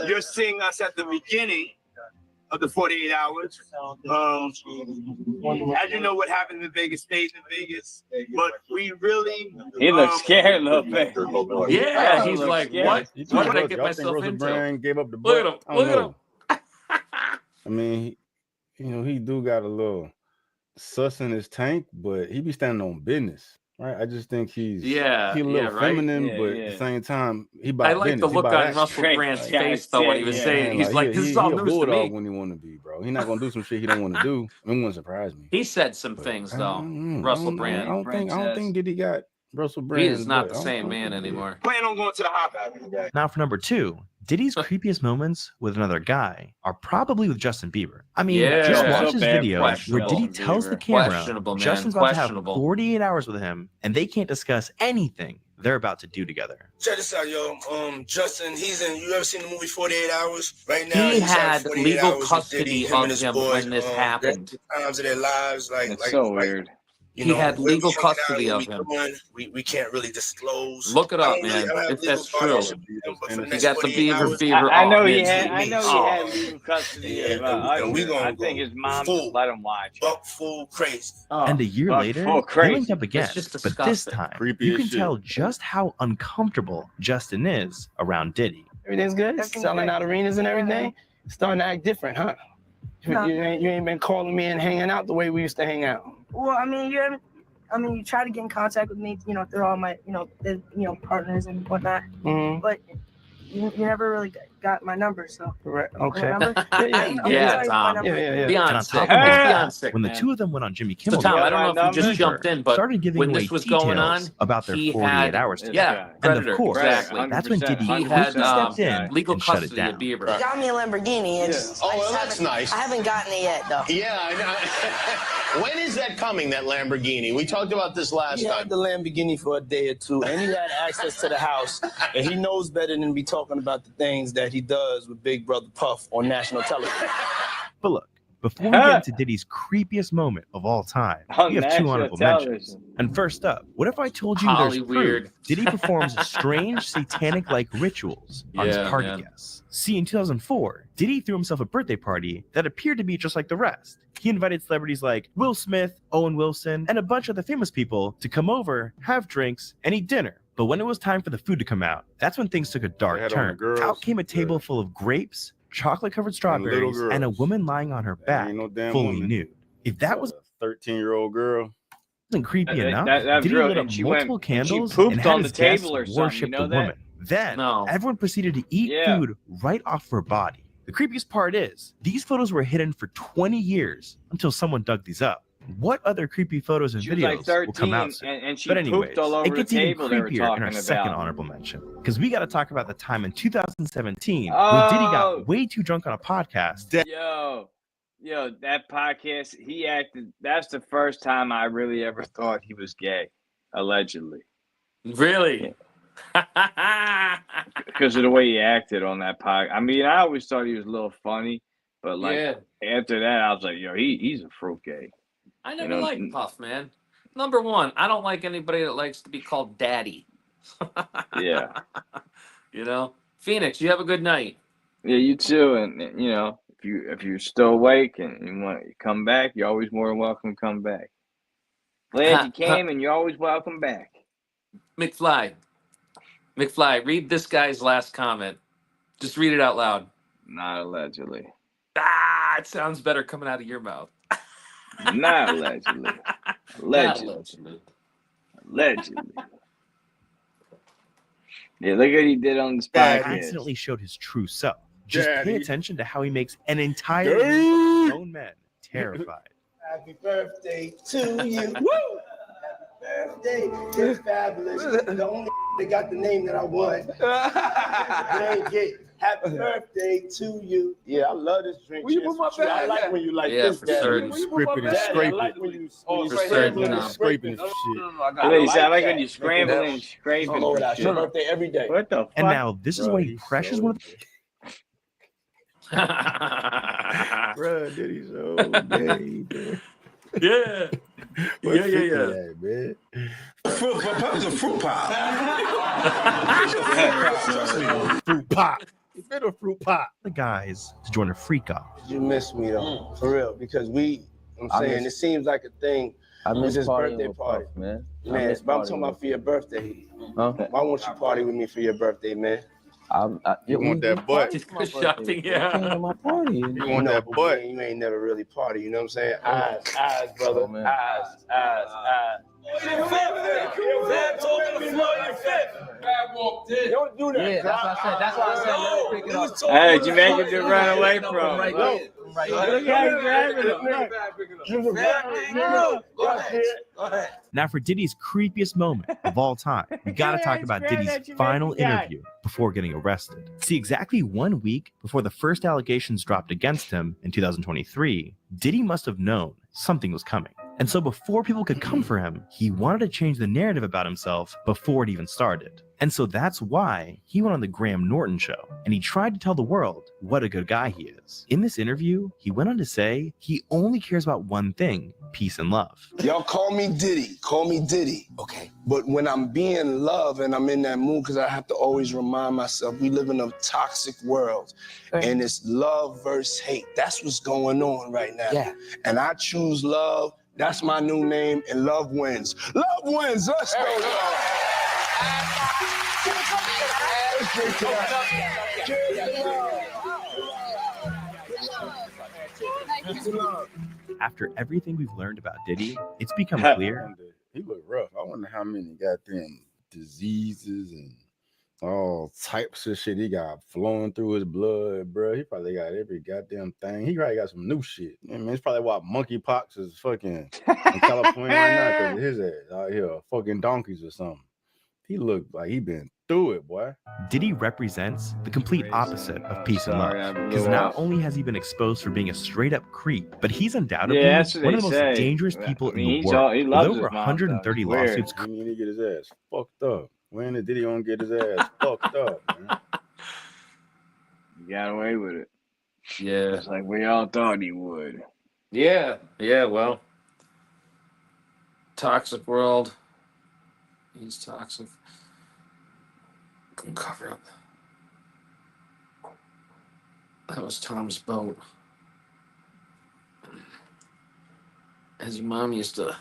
You're seeing us at the beginning of the 48 hours. As you know, what happened in Vegas stays in Vegas, but we really. He looks scared a little bit. Yeah, he's Looks like, scared. what? You What think did I get Russell myself into? Brand gave up the Look at butt? him. I don't Look at know. him. I mean, he do got a little sus in his tank, but he be standing on business, right? I just think he's he a little right? feminine, Yeah, but yeah. at the same time, he about I like the business. He look about on action. Russell Straight Brand's guy, face, though, when he yeah, was yeah. saying, he's like, this is all he a news to bulldog me. when he want to be, bro. He not gonna do some shit he don't want to do. It wouldn't surprise me. He said some things, though. Russell I Brand. don't think Diddy got Russell He Brand. is not the same man anymore. Plan on going to the hot bag. Now, for number 2, Diddy's creepiest moments with another guy are probably with Justin Bieber. I mean, just Yeah. watch So this bad, video where Diddy questionable. tells the Bieber. camera Questionable, man. Justin's about to have Questionable. 48 hours with him, and they can't discuss anything they're about to do together. Check this out, yo. Justin, you ever seen the movie 48 Hours? Right now, He he's had 48 legal hours with custody Diddy, of and his him boys, when this happened. Times of their lives, It's so weird. He had where we legal hanging out, custody what of we him. doing, we can't really disclose. Look it I up, don't really- man. I don't have If legal that's true. partnership with him, but for the He next got the 48 Bieber hours, fever. I know Oh, he man. had. I know Oh. he had legal custody of and we Usher. gonna I think go his mom full. just let him watch. Buck full crazy. And a year Buck later, full they crazy. linked up again. It's just But this disgusting. time, Creepy you as can shit. tell just how uncomfortable Justin is around Diddy. Everything's good. Selling out arenas and everything. Starting to act different, huh? You ain't been calling me and hanging out the way we used to hang out. Well, I mean, you try to get in contact with me, through all my, partners and whatnot. Mm-hmm. But you never really got my number, so. Right. Okay. Remember? Yeah, Tom. Yeah. Be And on on sick. top Be of that, on sick, when the man. two of them went on Jimmy So Kimmel, Tom, I got don't know my if you just number? jumped in, but started giving when away this was going on, details about their he 48 had, hours together. yeah, And of Predator, course, exactly. that's when 100%, Diddy He quickly had stepped in legal and shut it custody of down. Bieber. Got me a Lamborghini. It's, Oh, well, that's nice. I haven't gotten it yet, though. Yeah, I know. When is that coming, that Lamborghini? We talked about this last He time. had the Lamborghini for a day or two, and he had access to the house, and he knows better than to be talking about the things that he does with Big Brother Puff on national television. But look, before we get into Diddy's creepiest moment of all time, On we have two national honorable television. mentions. And first up, what if I told you Holly there's weird. proof Diddy performs strange satanic-like rituals on his Yeah, party man. guests? See, in 2004, Diddy threw himself a birthday party that appeared to be just like the rest. He invited celebrities like Will Smith, Owen Wilson, and a bunch of the famous people to come over, have drinks, and eat dinner. But when it was time for the food to come out, that's when things took a They dark had on the turn. girls. Out came a table full of grapes, chocolate-covered strawberries, girls. and a woman lying on her back, ain't no damn fully woman. nude. If that a 13-year-old girl. wasn't creepy enough, that's Diddy real, lit up and she multiple went- and she candles pooped and had on his the table guests or something, worship you know the that? woman. Then No. everyone proceeded to eat Yeah. food right off her body. The creepiest part is, these photos were hidden for 20 years until someone dug these up. What other creepy photos and She was videos like 13, will come out soon? and she But anyways, pooped all over it the gets even table they were creepier in our talking second about. honorable mention, because we got to talk about the time in 2017 when Diddy Oh. got way too drunk on a podcast. Yo, that podcast, he acted. That's the first time I really ever thought he was gay, allegedly, Really? because of the way he acted on that podcast. I mean, I always thought he was a little funny, but like Yeah. after that, I was like, yo, he's a fruit gay. I You never know, liked Puff, man. Number one, I don't like anybody that likes to be called daddy. Yeah, You know? Phoenix, you have a good night. yeah, you too. And you know, if you're still awake and you want to come back, you're always more than welcome to come back. Glad you came, and you're always welcome back. McFly, read this guy's last comment. Just read it out loud. Not allegedly. Ah, it sounds better coming out of your mouth. Not allegedly. Allegedly. Allegedly. Yeah, look what he did on this Dad podcast. accidentally showed his true self. Just pay Daddy. attention to how he makes an entire Daddy. group of grown men terrified. Happy birthday to you. Woo! Happy birthday. It's fabulous. The only that got the name that I want. They ain't get happy birthday to you. Yeah, I love this drink. Where you Cheers put my for you. I bag like at? when you like Yeah, this, for Daddy. certain. Scraping and Daddy, I scraping. like when you Oh, when for you certain, scraping no. and Scraping scraping. shit. It sound like that. when you scramble and scraping. All over that. It's your shit. birthday every day. What the fuck? And now this is Bro, when he he's pressures so one of the Bruh, Diddy so gay, man. Yeah. What Yeah, fruit yeah. is that, man? Fruit pie. Fruit pop. It's been a fruit pop. guys to join a freak off. You miss me though, for real, because I'm I saying miss- it seems like a thing. I It's miss his partying birthday with party. Puff, man. I Man, miss but I'm partying talking about with for your birthday. Huh? Why won't you party with me for your birthday, man? You want that butt. Shocking, yeah. My party. You want that but butt. You ain't never really party, you know what I'm saying? Eyes, brother. Oh, man. Eyes. Fab told me to Floyd in fifth. Fab walked in. Don't do that. Yeah, that's what I said. That's why I said let him pick it up. Hey, Jamaican just run away from him. Right Look there. how he's grabbing him. Go ahead. Now, for Diddy's creepiest moment of all time, we got to talk about Diddy's final interview before getting arrested. See, exactly 1 week before the first allegations dropped against him in 2023, Diddy must have known something was coming. And so before people could come for him, he wanted to change the narrative about himself before it even started. And so that's why he went on the Graham Norton show and he tried to tell the world what a good guy he is. In this interview, he went on to say he only cares about one thing: peace and love. Y'all call me Diddy. Call me Diddy. Okay. But when I'm being love and I'm in that mood, because I have to always remind myself, we live in a toxic world. And it's love versus hate. That's what's going on right now. Yeah. And I choose love. That's my new name, and love wins. Love wins. Let's go, y'all. After everything we've learned about Diddy, it's become clear he looked rough. I wonder how many goddamn diseases and all types of shit he got flowing through his blood, bro. He probably got every goddamn thing. He probably got some new shit. I mean, it's probably why monkeypox is fucking in California right now, because of his ass out here fucking donkeys or something. He looked like he been through it, boy. Diddy represents the complete opposite of peace and love, because not only has he been exposed for being a straight up creep, but he's undoubtedly one of the most dangerous people in the world. With over 130 lawsuits. He need to get his ass fucked up. When did Diddy gonna get his ass fucked up, man? He got away with it. Yeah. It's like we all thought he would. Yeah. Yeah. Well, toxic world. He's toxic. Can cover up. That was Tom's boat. As your mom used to.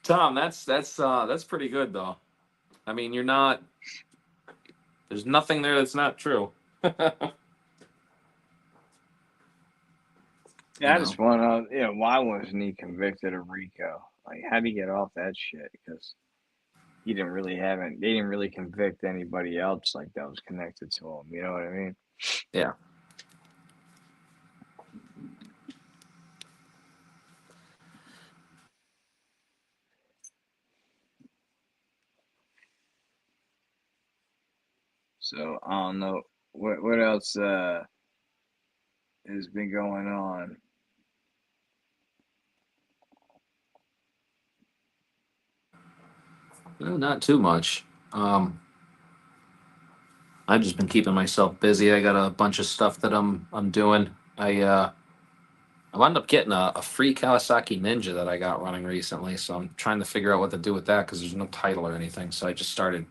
Tom, that's pretty good though. I mean, you're not. There's nothing there that's not true. Yeah, I just want to, why wasn't he convicted of RICO? Like, how did he get off that shit? Because they didn't really convict anybody else like that was connected to him. You know what I mean? Yeah. So I don't know what else has been going on. No, not too much. I've just been keeping myself busy. I got a bunch of stuff that I'm doing. I wound up getting a free Kawasaki Ninja that I got running recently, so I'm trying to figure out what to do with that because there's no title or anything. So I just started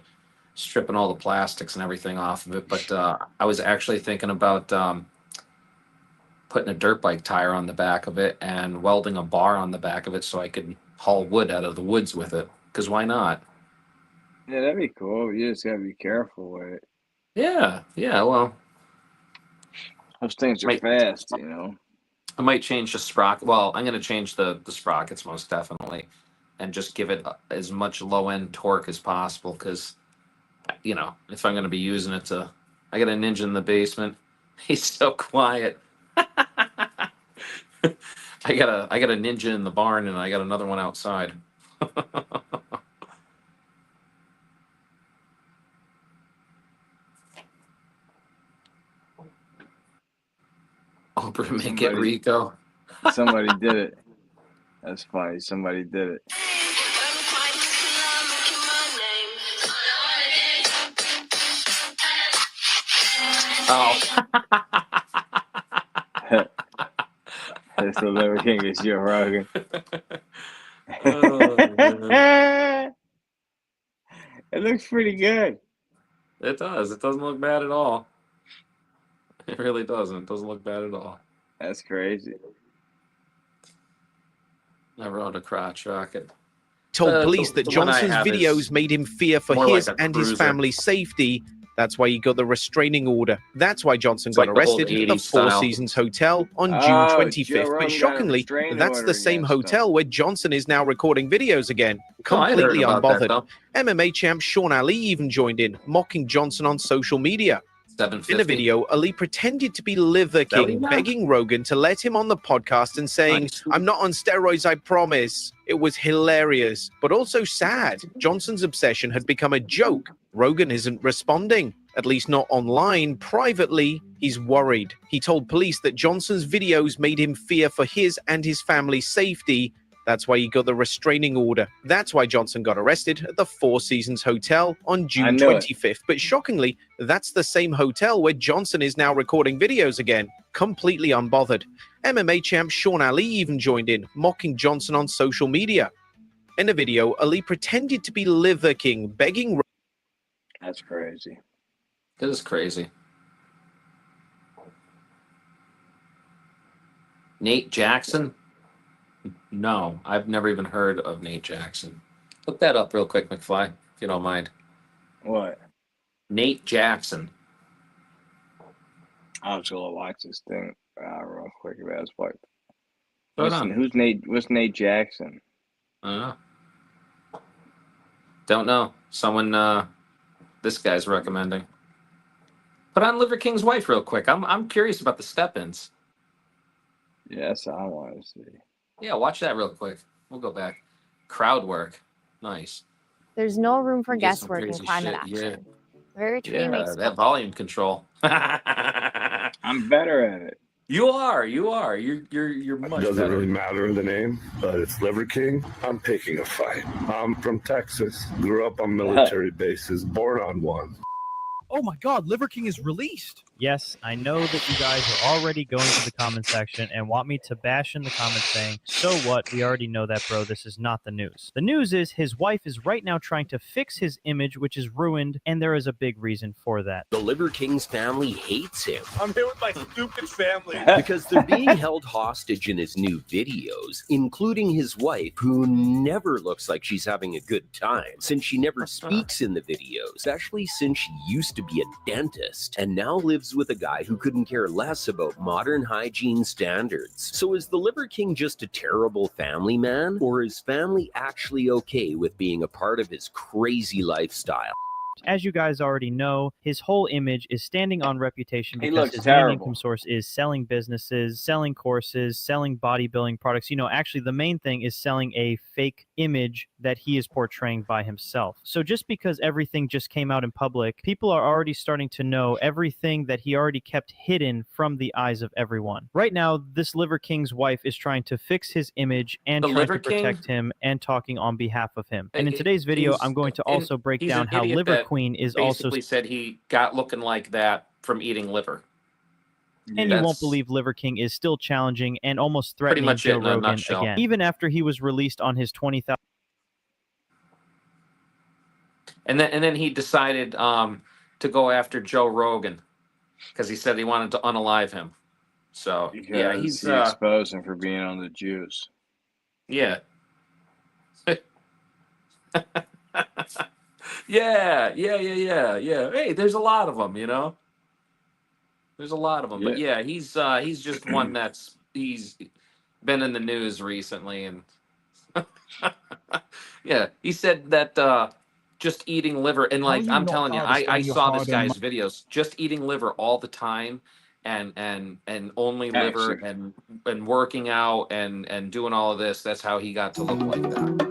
stripping all the plastics and everything off of it. But I was actually thinking about putting a dirt bike tire on the back of it and welding a bar on the back of it so I could haul wood out of the woods with it. Because why not? Yeah, that'd be cool. You just gotta be careful with it. Yeah, well. Those things are fast, I might change the sprocket. Well, I'm going to change the sprockets most definitely and just give it as much low-end torque as possible because, if I'm going to be using it to... I got a Ninja in the basement. He's so quiet. I got a Ninja in the barn and I got another one outside. Oprah make it RICO. Somebody did it. That's funny. Somebody did it. Oh. That's the Larry King is Joe Rogan. It looks pretty good. It does. It doesn't look bad at all. It really doesn't. It doesn't look bad at all. That's crazy. I rode a crotch rocket. Told police that Johnson's videos made him fear for his and his family's safety That's why he got the restraining order. That's why Johnson It's got like the old arrested at the 80s Four style. Seasons Hotel on June Joe 25th. Rogan But got a shockingly, restraining that's order the same against him. hotel where Johnson is now recording videos again. Oh, I heard Completely about that, unbothered. though. MMA champ Sean Ali even joined in, mocking Johnson on social media. In a 750. video, Ali pretended to be Liver that what he King, meant? begging Rogan to let him on the podcast and saying, Nice. I'm not on steroids, I promise. It was hilarious, but also sad. Johnson's obsession had become a joke. Rogan isn't responding, at least not online. Privately, he's worried. He told police that Johnson's videos made him fear for his and his family's safety. That's why he got the restraining order. That's why Johnson got arrested at the Four Seasons Hotel on June knew it. 25th. But shockingly, that's the same hotel where Johnson is now recording videos again, completely unbothered. MMA champ Sean Ali even joined in, mocking Johnson on social media. In a video, Ali pretended to be Liver King, begging... That's crazy. This is crazy. Nate Jackson? No, I've never even heard of Nate Jackson. Look that up real quick, McFly, if you don't mind. What? Nate Jackson. I'm just gonna watch this thing real quick about his wife. Throw it Listen, on. who's Nate? What's Nate Jackson? I don't know. Don't know. Someone this guy's recommending. Put on Liver King's wife real quick. I'm curious about the step-ins. Yes, I want to see. Yeah, watch that real quick. We'll go back. Crowd work. Nice. There's no room for Get some guesswork in crazy climate shit. action. Very true. Yeah, makes that volume control. I'm better at it. You are. You're much Doesn't better. really matter the name, but it's Liver King. I'm picking a fight. I'm from Texas, grew up on military bases, born on one. Oh my God, Liver King is released. Yes, I know that you guys are already going to the comment section and want me to bash in the comments saying, so what? We already know that, bro. This is not the news. The news is his wife is right now trying to fix his image, which is ruined, and there is a big reason for that. The Liver King's family hates him I'm here with my stupid family. because they're being held hostage in his new videos, including his wife, who never looks like she's having a good time, since she never speaks in the videos, especially since she used to be a dentist and now lives with a guy who couldn't care less about modern hygiene standards. So is the Liver King just a terrible family man, or is family actually okay with being a part of his crazy lifestyle? As you guys already know, his whole image is standing on reputation He because looks his main terrible. income source is selling businesses, selling courses, selling bodybuilding products. You know, actually, the main thing is selling a fake image that he is portraying by himself. So just because everything just came out in public, people are already starting to know everything that he already kept hidden from the eyes of everyone. Right now, this Liver King's wife is trying to fix his image and The trying Liver to protect King? him and talking on behalf of him. And in It- today's video, he's- I'm going to and also break he's down an how idiot Liver that Queen is also basically said he got looking like that from eating liver. and you won't That's- believe Liver King is still challenging and almost Pretty threatening much it Joe in a Rogan nutshell. again. Even after he was released on his 20,000 And then he decided to go after Joe Rogan because he said he wanted to unalive him. So yeah, Because he's he exposed him for being on the juice. yeah. Yeah. Hey, there's a lot of them, you know. There's a lot of them, but yeah, he's just one he's been in the news recently, and yeah, he said that just eating liver and How like you I'm not telling you, I understand your saw this hard-earned guy's videos, just eating liver all the time, and only liver and working out and doing all of this. That's how he got to look like that.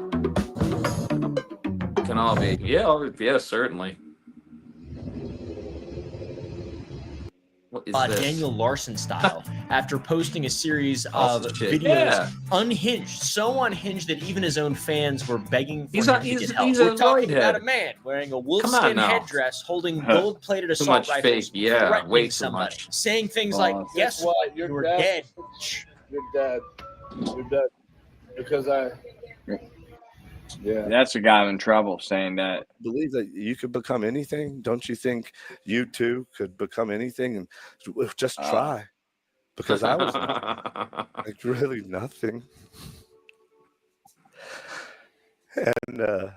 Can all be yeah, certainly. What is this? Daniel Larson style after posting a series of Awesome shit. videos Yeah. unhinged, so unhinged that even his own fans were begging for He's him a- to he's- get help. he's a We're talking roidhead. about a man wearing a Come on wolfskin now. headdress, holding gold-plated Too assault much rifles, fake, yeah, threatening way too somebody, much. saying things Oh, like, that's "Guess why what? you're You're dead. dead." You're dead. You're dead. Because Yeah, that's a guy in trouble saying that. Believe that you could become anything. Don't you think you too could become anything? And just try. Because I was like really nothing. And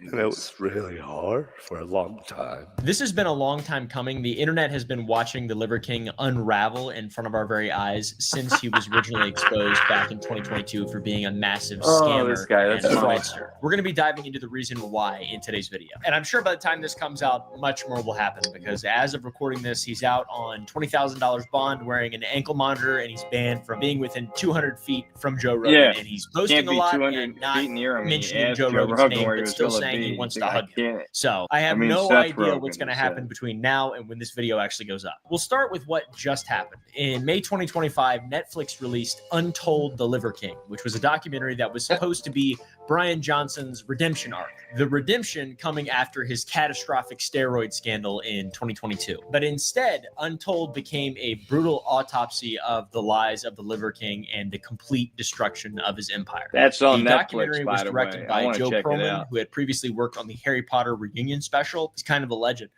And it was really hard for a long time. This has been a long time coming. The internet has been watching the Liver King unravel in front of our very eyes since he was originally exposed back in 2022 for being a massive scammer this guy, and that's funny. fraudster. We're going to be diving into the reason why in today's video. And I'm sure by the time this comes out, much more will happen because as of recording this, he's out on $20,000 bond wearing an ankle monitor and he's banned from being within 200 feet from Joe Rogan. Yeah. And he's posting Can't a be lot 200 and not feet near him. He mentioning asked Joe Rogan's Rogan name, where he but was still gonna saying he be. wants He's to like, hug him. can't. So I have mean, no Seth idea Rogen what's going to said. happen between now and when this video actually goes up. We'll start with what just happened. In May 2025, Netflix released Untold: The Liver King, which was a documentary that was supposed to be Brian Johnson's redemption arc. The redemption coming after his catastrophic steroid scandal in 2022. But instead, Untold became a brutal autopsy of the lies of the Liver King and the complete destruction of his empire. That's on The Netflix, documentary was by the directed way. I by wanna Joe check it Perlman, out. who had previously worked on the Harry Potter reunion special. He's kind of a legend.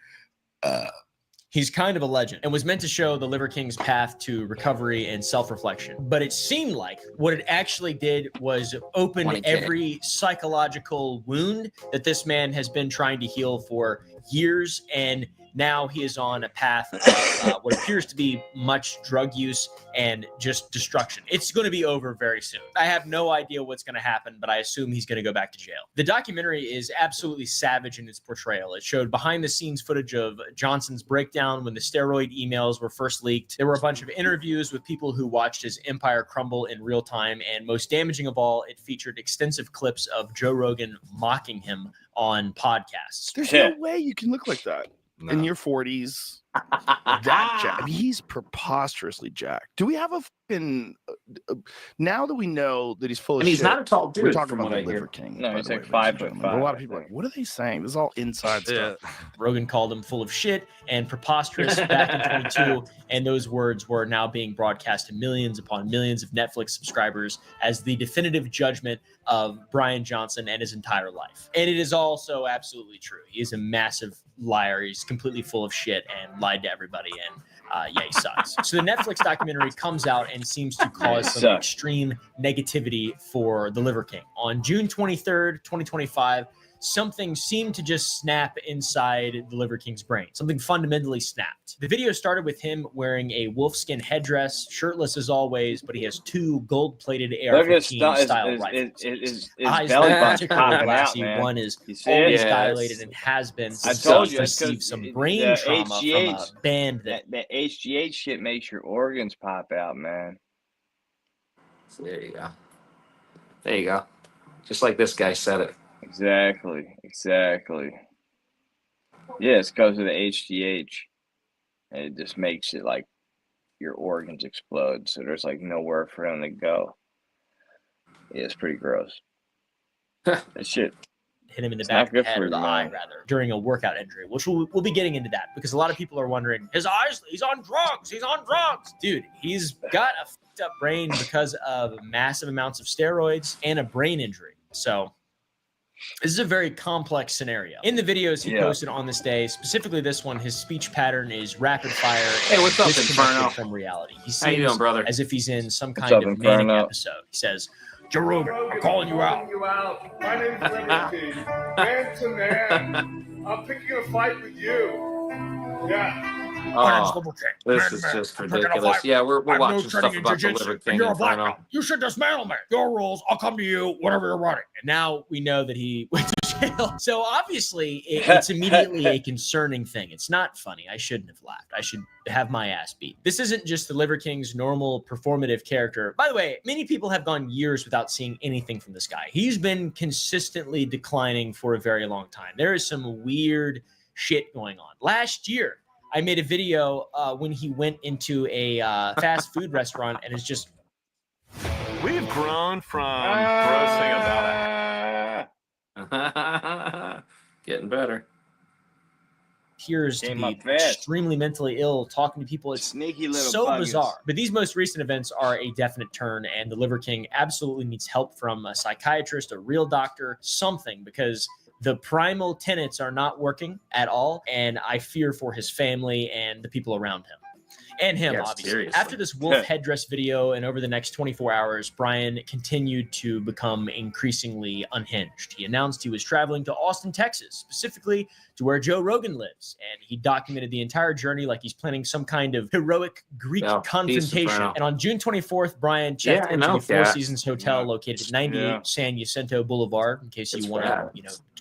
And was meant to show the Liver King's path to recovery and self-reflection. But it seemed like what it actually did was open 20K. every psychological wound that this man has been trying to heal for years, and now he is on a path of what appears to be much drug use and just destruction. It's going to be over very soon. I have no idea what's going to happen, but I assume he's going to go back to jail. The documentary is absolutely savage in its portrayal. It showed behind-the-scenes footage of Johnson's breakdown when the steroid emails were first leaked. There were a bunch of interviews with people who watched his empire crumble in real time, and most damaging of all, it featured extensive clips of Joe Rogan mocking him on podcasts. There's no way you can look like that in your 40s. That jack. I mean, he's preposterously jacked. Do we have a fucking now that we know that he's full of And he's shit? not a tall dude, We're talking from about what the I hear. Liver King. No, by he's the like way, 5 ladies and foot gentlemen. But a lot of 5, people I are like, what are they saying? This is all inside stuff. Rogan called him full of shit and preposterous back in 22, and those words were now being broadcast to millions upon millions of Netflix subscribers as the definitive judgment of Brian Johnson and his entire life. And it is also absolutely true. He is a massive liar. He's completely full of shit and lied to everybody, and yeah, he sucks. So the Netflix documentary comes out and seems to cause some extreme negativity for the Liver King. On June 23rd, 2025, something seemed to just snap inside the Liver King's brain. Something fundamentally snapped. The video started with him wearing a wolfskin headdress, shirtless as always, but he has two gold-plated AR-15 style rifles. His Eyes belly are button's particularly popping out, glassy. man. One is You see always it? dilated and has been I since told he you, it's 'cause received some brain the trauma from a HGH band that that HGH shit makes your organs pop out, man. So there you go. There you go. Just like this guy said it. Exactly. Yeah, it's because of the HGH. And it just makes it like your organs explode. So there's like nowhere for them to go. Yeah, it's pretty gross. That shit. hit him in the It's back not of the good head for or you, the eye, man. rather, during a workout injury, which we'll be getting into that because a lot of people are wondering, he's on drugs. Dude, he's got a fucked up brain because of massive amounts of steroids and a brain injury. So this is a very complex scenario. In the videos he posted on this day, specifically this one, his speech pattern is rapid fire. Hey, what's up, disconnected Inferno? from reality. He How you doing, seems brother? as if he's in some What's kind up, of manic Inferno? episode. He says, Joe Rogan, I'm calling you out. My name's Liver King. Man to man. I'm picking a fight with you. Yeah. Oh, this is just ridiculous. Yeah, we're watching stuff about the Liver King Inferno. You should dismantle me. Your rules. I'll come to you, whatever you're running. And now we know that he went to jail. So obviously, it's immediately a concerning thing. It's not funny. I shouldn't have laughed. I should have my ass beat. This isn't just the Liver King's normal performative character. By the way, many people have gone years without seeing anything from this guy. He's been consistently declining for a very long time. There is some weird shit going on. Last year, I made a video when he went into a fast food restaurant and is just. We've grown from grossing about it. Getting better. Appears to Came be up fast. extremely mentally ill, talking to people. It's Sneaky little so buggers. bizarre. But these most recent events are a definite turn, and the Liver King absolutely needs help from a psychiatrist, a real doctor, something, because the primal tenets are not working at all, and I fear for his family and the people around him. And him, Yeah, obviously. seriously. After this wolf headdress video and over the next 24 hours, Brian continued to become increasingly unhinged. He announced he was traveling to Austin, Texas, specifically to where Joe Rogan lives. And he documented the entire journey like he's planning some kind of heroic Greek confrontation. And on June 24th, Brian checked into the Four Seasons Hotel located at 98 San Jacinto Boulevard, in case you want to,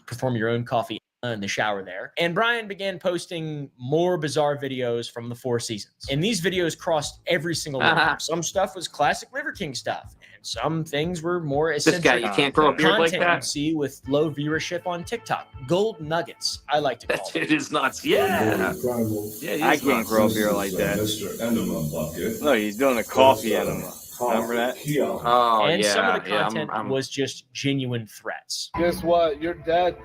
perform your own coffee in the shower there. And Brian began posting more bizarre videos from the Four Seasons. And these videos crossed every single one. Some stuff was classic Liver King stuff. And some things were more eccentric. This guy, you can't grow a beard like content that. you'd see with low viewership on TikTok. Gold nuggets, I like to call it. It is nuts. Yeah. I can't grow a beard like that. Look, he's doing a coffee enema. Remember that? Oh, and some of the content was just genuine threats. Guess what? You're dead.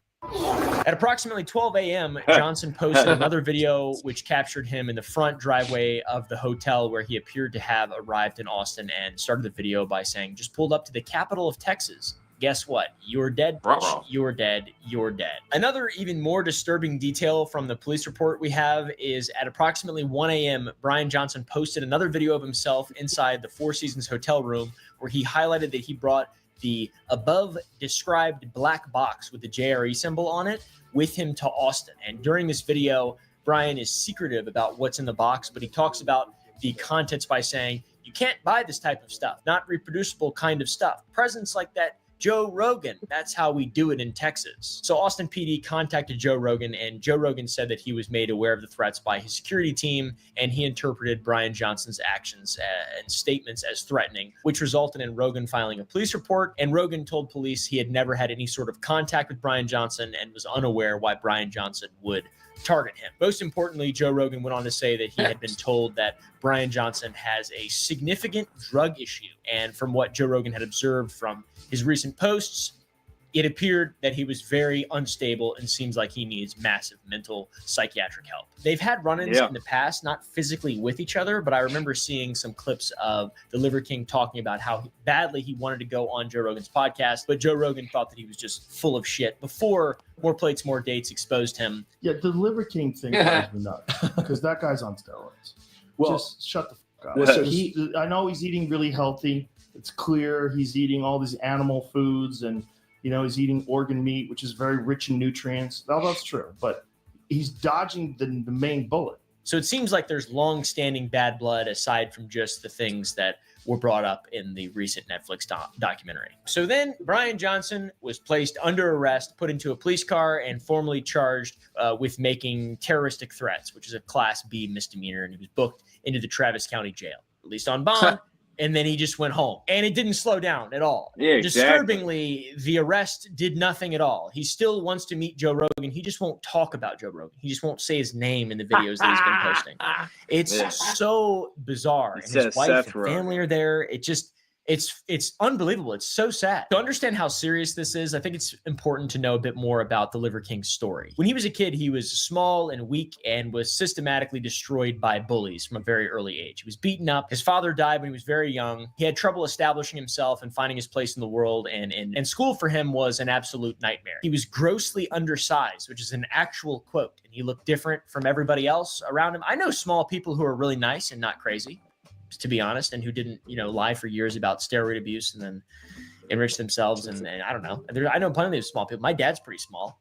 At approximately 12 a.m., Johnson posted another video which captured him in the front driveway of the hotel where he appeared to have arrived in Austin, and started the video by saying, just pulled up to the capital of Texas. Guess what? You're dead, bitch. You're dead. You're dead. Another even more disturbing detail from the police report we have is at approximately 1 a.m., Brian Johnson posted another video of himself inside the Four Seasons hotel room where he highlighted that he brought the above described black box with the JRE symbol on it with him to Austin. And during this video, Brian is secretive about what's in the box, but he talks about the contents by saying, you can't buy this type of stuff, not reproducible kind of stuff. Presents like that Joe Rogan. That's how we do it in Texas. So Austin PD contacted Joe Rogan, and Joe Rogan said that he was made aware of the threats by his security team, and he interpreted Brian Johnson's actions and statements as threatening, which resulted in Rogan filing a police report. And Rogan told police he had never had any sort of contact with Brian Johnson and was unaware why Brian Johnson would target him. Most importantly, Joe Rogan went on to say that he had been told that Brian Johnson has a significant drug issue. And from what Joe Rogan had observed from his recent posts, it appeared that he was very unstable and seems like he needs massive mental psychiatric help. They've had run-ins in the past, not physically with each other, but I remember seeing some clips of the Liver King talking about how badly he wanted to go on Joe Rogan's podcast, but Joe Rogan thought that he was just full of shit before More Plates, More Dates exposed him. Yeah, the Liver King thing drives me nuts because that guy's on steroids. Well, just shut the fuck up. well, so I know he's eating really healthy. It's clear he's eating all these animal foods, and he's eating organ meat, which is very rich in nutrients. All that's true, but he's dodging the main bullet. So it seems like there's long-standing bad blood aside from just the things that were brought up in the recent Netflix documentary. So then Brian Johnson was placed under arrest, put into a police car, and formally charged with making terroristic threats, which is a Class B misdemeanor, and he was booked into the Travis County Jail, released on bond. And then he just went home, and it didn't slow down at all. Yeah, exactly. Disturbingly, the arrest did nothing at all. He still wants to meet Joe Rogan. He just won't talk about Joe Rogan. He just won't say his name in the videos that he's been posting. It's so bizarre. And his wife and family are there. It's unbelievable. It's so sad. To understand how serious this is, I think it's important to know a bit more about the Liver King's story. When he was a kid, he was small and weak and was systematically destroyed by bullies from a very early age. He was beaten up. His father died when he was very young. He had trouble establishing himself and finding his place in the world, and school for him was an absolute nightmare. He was grossly undersized, which is an actual quote, and he looked different from everybody else around him. I know small people who are really nice and not crazy, to be honest, and who didn't, lie for years about steroid abuse and then enrich themselves. And I don't know. I know plenty of small people. My dad's pretty small.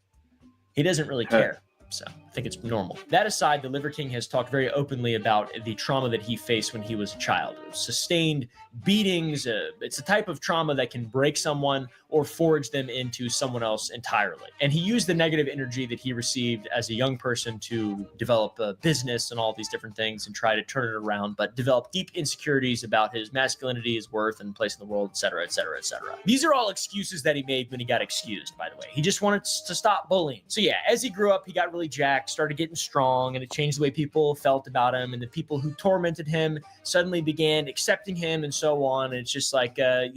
He doesn't really care. So I think it's normal. That aside, the Liver King has talked very openly about the trauma that he faced when he was a child. Sustained beatings. It's a type of trauma that can break someone or forge them into someone else entirely. And he used the negative energy that he received as a young person to develop a business and all these different things and try to turn it around, but develop deep insecurities about his masculinity, his worth, and place in the world, et cetera, et cetera, et cetera. These are all excuses that he made when he got excused, by the way. He just wanted to stop bullying. So yeah, as he grew up, he got really jacked, started getting strong, and it changed the way people felt about him, and the people who tormented him suddenly began accepting him, and so on. And it's just like a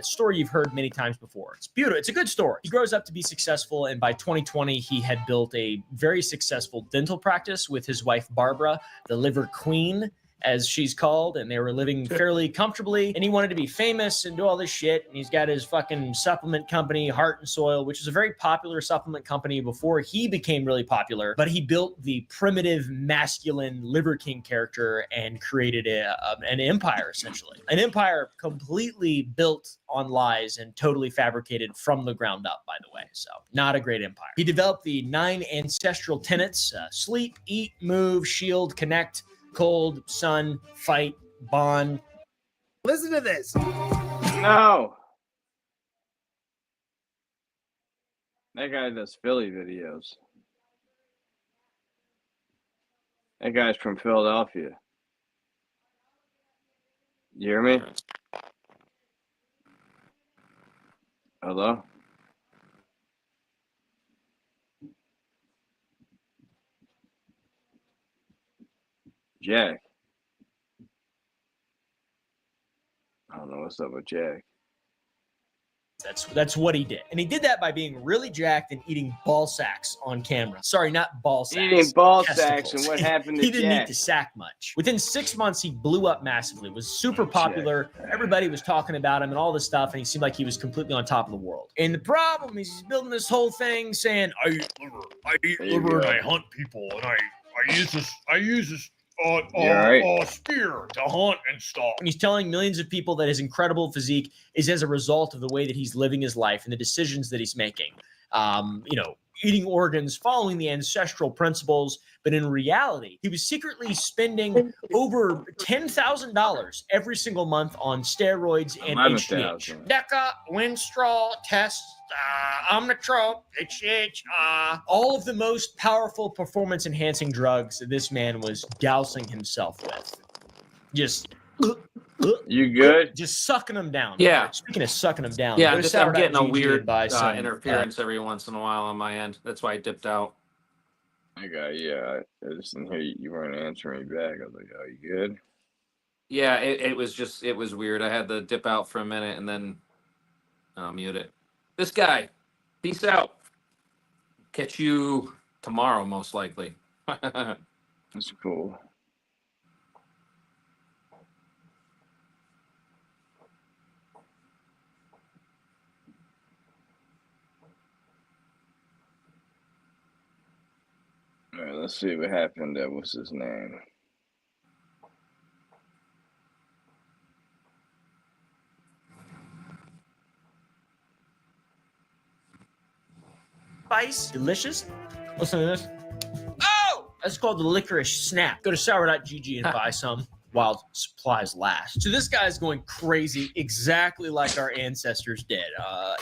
story you've heard many times before. It's beautiful. It's a good story. He grows up to be successful, and by 2020 he had built a very successful dental practice with his wife Barbara, the Liver Queen, as she's called, and they were living fairly comfortably, and he wanted to be famous and do all this shit, and he's got his fucking supplement company, Heart and Soil, which is a very popular supplement company before he became really popular, but he built the primitive, masculine Liver King character and created an empire, essentially. An empire completely built on lies and totally fabricated from the ground up, by the way. So, not a great empire. He developed the 9 ancestral tenets: sleep, eat, move, shield, connect, cold, sun, fight, bond. Listen to this. No. That guy does Philly videos. That guy's from Philadelphia. You hear me? Hello? Jack. I don't know what's up with Jack. That's what he did. And he did that by being really jacked and eating ball sacks on camera. Sorry, not ball sacks. Eating ball testicles. sacks, and what happened to He didn't Jack? need to sack much. Within 6 months, he blew up massively, was super popular. Everybody was talking about him and all this stuff, and he seemed like he was completely on top of the world. And the problem is he's building this whole thing saying, I eat liver and I hunt people, and I use this spear to hunt and stuff. And he's telling millions of people that his incredible physique is as a result of the way that he's living his life and the decisions that he's making. Eating organs, following the ancestral principles. But in reality, he was secretly spending over $10,000 every single month on steroids and HGH. DECA, Winstrol, Test, Omnitrope, HGH, all of the most powerful performance-enhancing drugs that this man was dousing himself with. Just... You good? Just sucking them down. Yeah. Speaking of sucking them down. Yeah, go to I'm getting a sour.gg weird and buy some, interference every once in a while on my end. That's why I dipped out. I just didn't hear you weren't answering me back. I was like, "Oh, you good?" Yeah, it was weird. I had to dip out for a minute and then mute it. This guy, peace out. Catch you tomorrow, most likely. That's cool. All right, let's see what happened. What's his name? Spice, delicious. Listen to this. Oh, that's called the licorice snap. Go to sour.gg and buy some while supplies last. So this guy's going crazy, exactly like our ancestors did.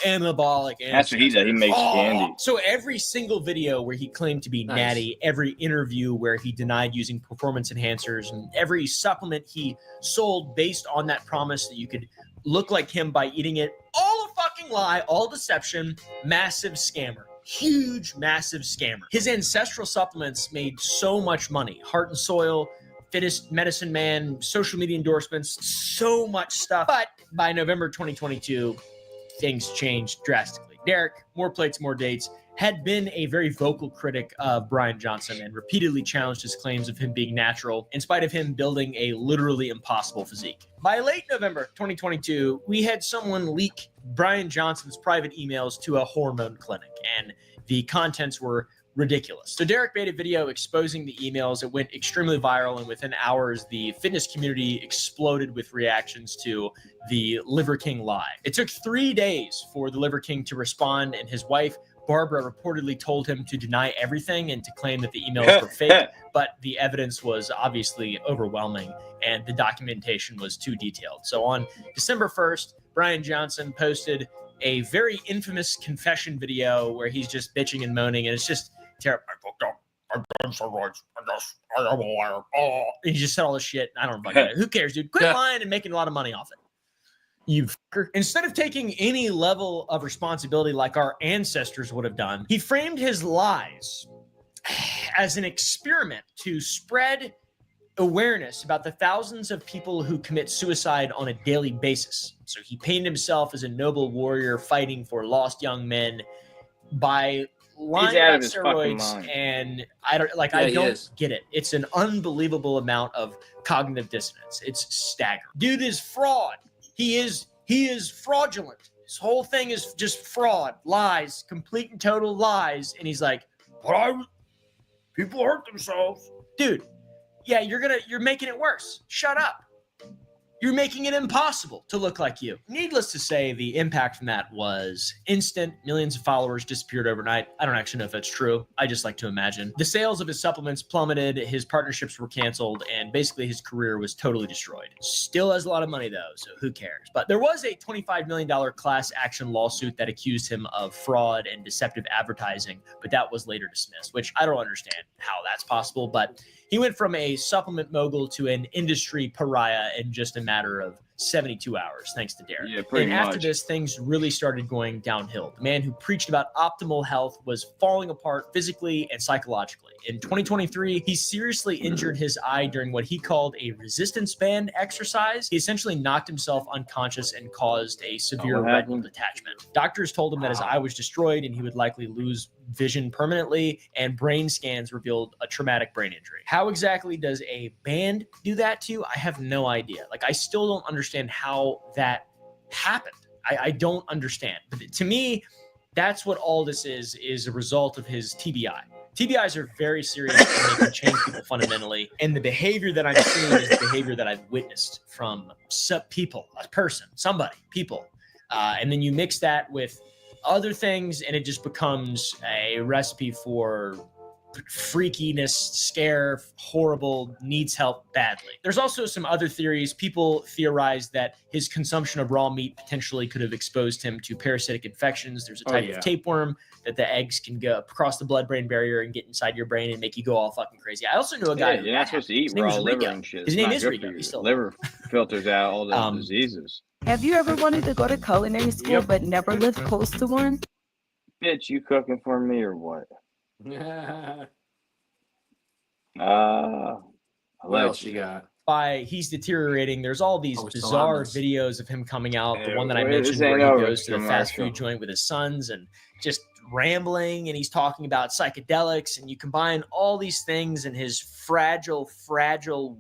Anabolic ancestors. That's what he does. He makes candy. So every single video where he claimed to be natty, every interview where he denied using performance enhancers, and every supplement he sold based on that promise that you could look like him by eating it, all a fucking lie, all deception, massive scammer. Huge, massive scammer. His ancestral supplements made so much money. Heart and Soil, Fittest Medicine Man, social media endorsements, so much stuff. But by November 2022, things changed drastically. Derek, more plates, more dates, had been a very vocal critic of Brian Johnson and repeatedly challenged his claims of him being natural, in spite of him building a literally impossible physique. By late November 2022, we had someone leak Brian Johnson's private emails to a hormone clinic, and the contents were ridiculous. So Derek made a video exposing the emails. It went extremely viral, and within hours, the fitness community exploded with reactions to the Liver King lie. It took 3 days for the Liver King to respond, and his wife, Barbara, reportedly told him to deny everything and to claim that the emails were fake, but the evidence was obviously overwhelming, and the documentation was too detailed. So on December 1st, Brian Johnson posted a very infamous confession video where he's just bitching and moaning, and it's just terrible. I fucked up. I am a liar. Oh, and he just said all this shit. I don't know. Who cares, dude? Quit lying and making a lot of money off it. You fucker. Instead of taking any level of responsibility like our ancestors would have done, he framed his lies as an experiment to spread awareness about the thousands of people who commit suicide on a daily basis. So he painted himself as a noble warrior fighting for lost young men by lying out about of his fucking steroids, mind. and I don't Yeah, I he don't is. get it. It's an unbelievable amount of cognitive dissonance. It's staggering. Dude is fraud. He is fraudulent. His whole thing is just fraud, lies, complete and total lies. And he's like, people hurt themselves. Dude, yeah, you're making it worse. Shut up. You're making it impossible to look like you. Needless to say, the impact from that was instant. Millions of followers disappeared overnight. I don't actually know if that's true. I just like to imagine. The sales of his supplements plummeted, his partnerships were canceled, and basically his career was totally destroyed. Still has a lot of money though, so who cares? But there was a $25 million class action lawsuit that accused him of fraud and deceptive advertising, but that was later dismissed, which I don't understand how that's possible, but he went from a supplement mogul to an industry pariah in just a matter of 72 hours, thanks to Derek. Yeah, pretty and after much. this, things really started going downhill. The man who preached about optimal health was falling apart physically and psychologically. In 2023, he seriously injured his eye during what he called a resistance band exercise. He essentially knocked himself unconscious and caused a severe what retinal happened? detachment. Doctors told him that his eye was destroyed and he would likely lose vision permanently, and brain scans revealed a traumatic brain injury. How exactly does a band do that to you? I have no idea. Like, I still don't understand how that happened. I don't understand. But to me, that's what all this is a result of his TBI. TBIs are very serious and they can change people fundamentally. And the behavior that I'm seeing is the behavior that I've witnessed from people, a person, somebody, people. And then you mix that with other things and it just becomes a recipe for freakiness, scare, horrible, needs help badly. There's also some other theories. People theorize that his consumption of raw meat potentially could have exposed him to parasitic infections. There's a type of tapeworm that the eggs can go across the blood-brain barrier and get inside your brain and make you go all fucking crazy. I also know a guy. Yeah, you're not supposed to eat His name raw is liver Rigo. and shit. His It's name not is good Rigo. for you. He's still Liver filters out all those diseases. Have you ever wanted to go to culinary school but never lived close to one? Bitch, you cooking for me or what? What else you got? He's deteriorating. There's all these Oh, we're still on bizarre this. videos of him coming out. The Yeah, one that I well, mentioned this where ain't he over, goes to the fast commercial. food joint with his sons and just rambling, and he's talking about psychedelics, and you combine all these things and his fragile,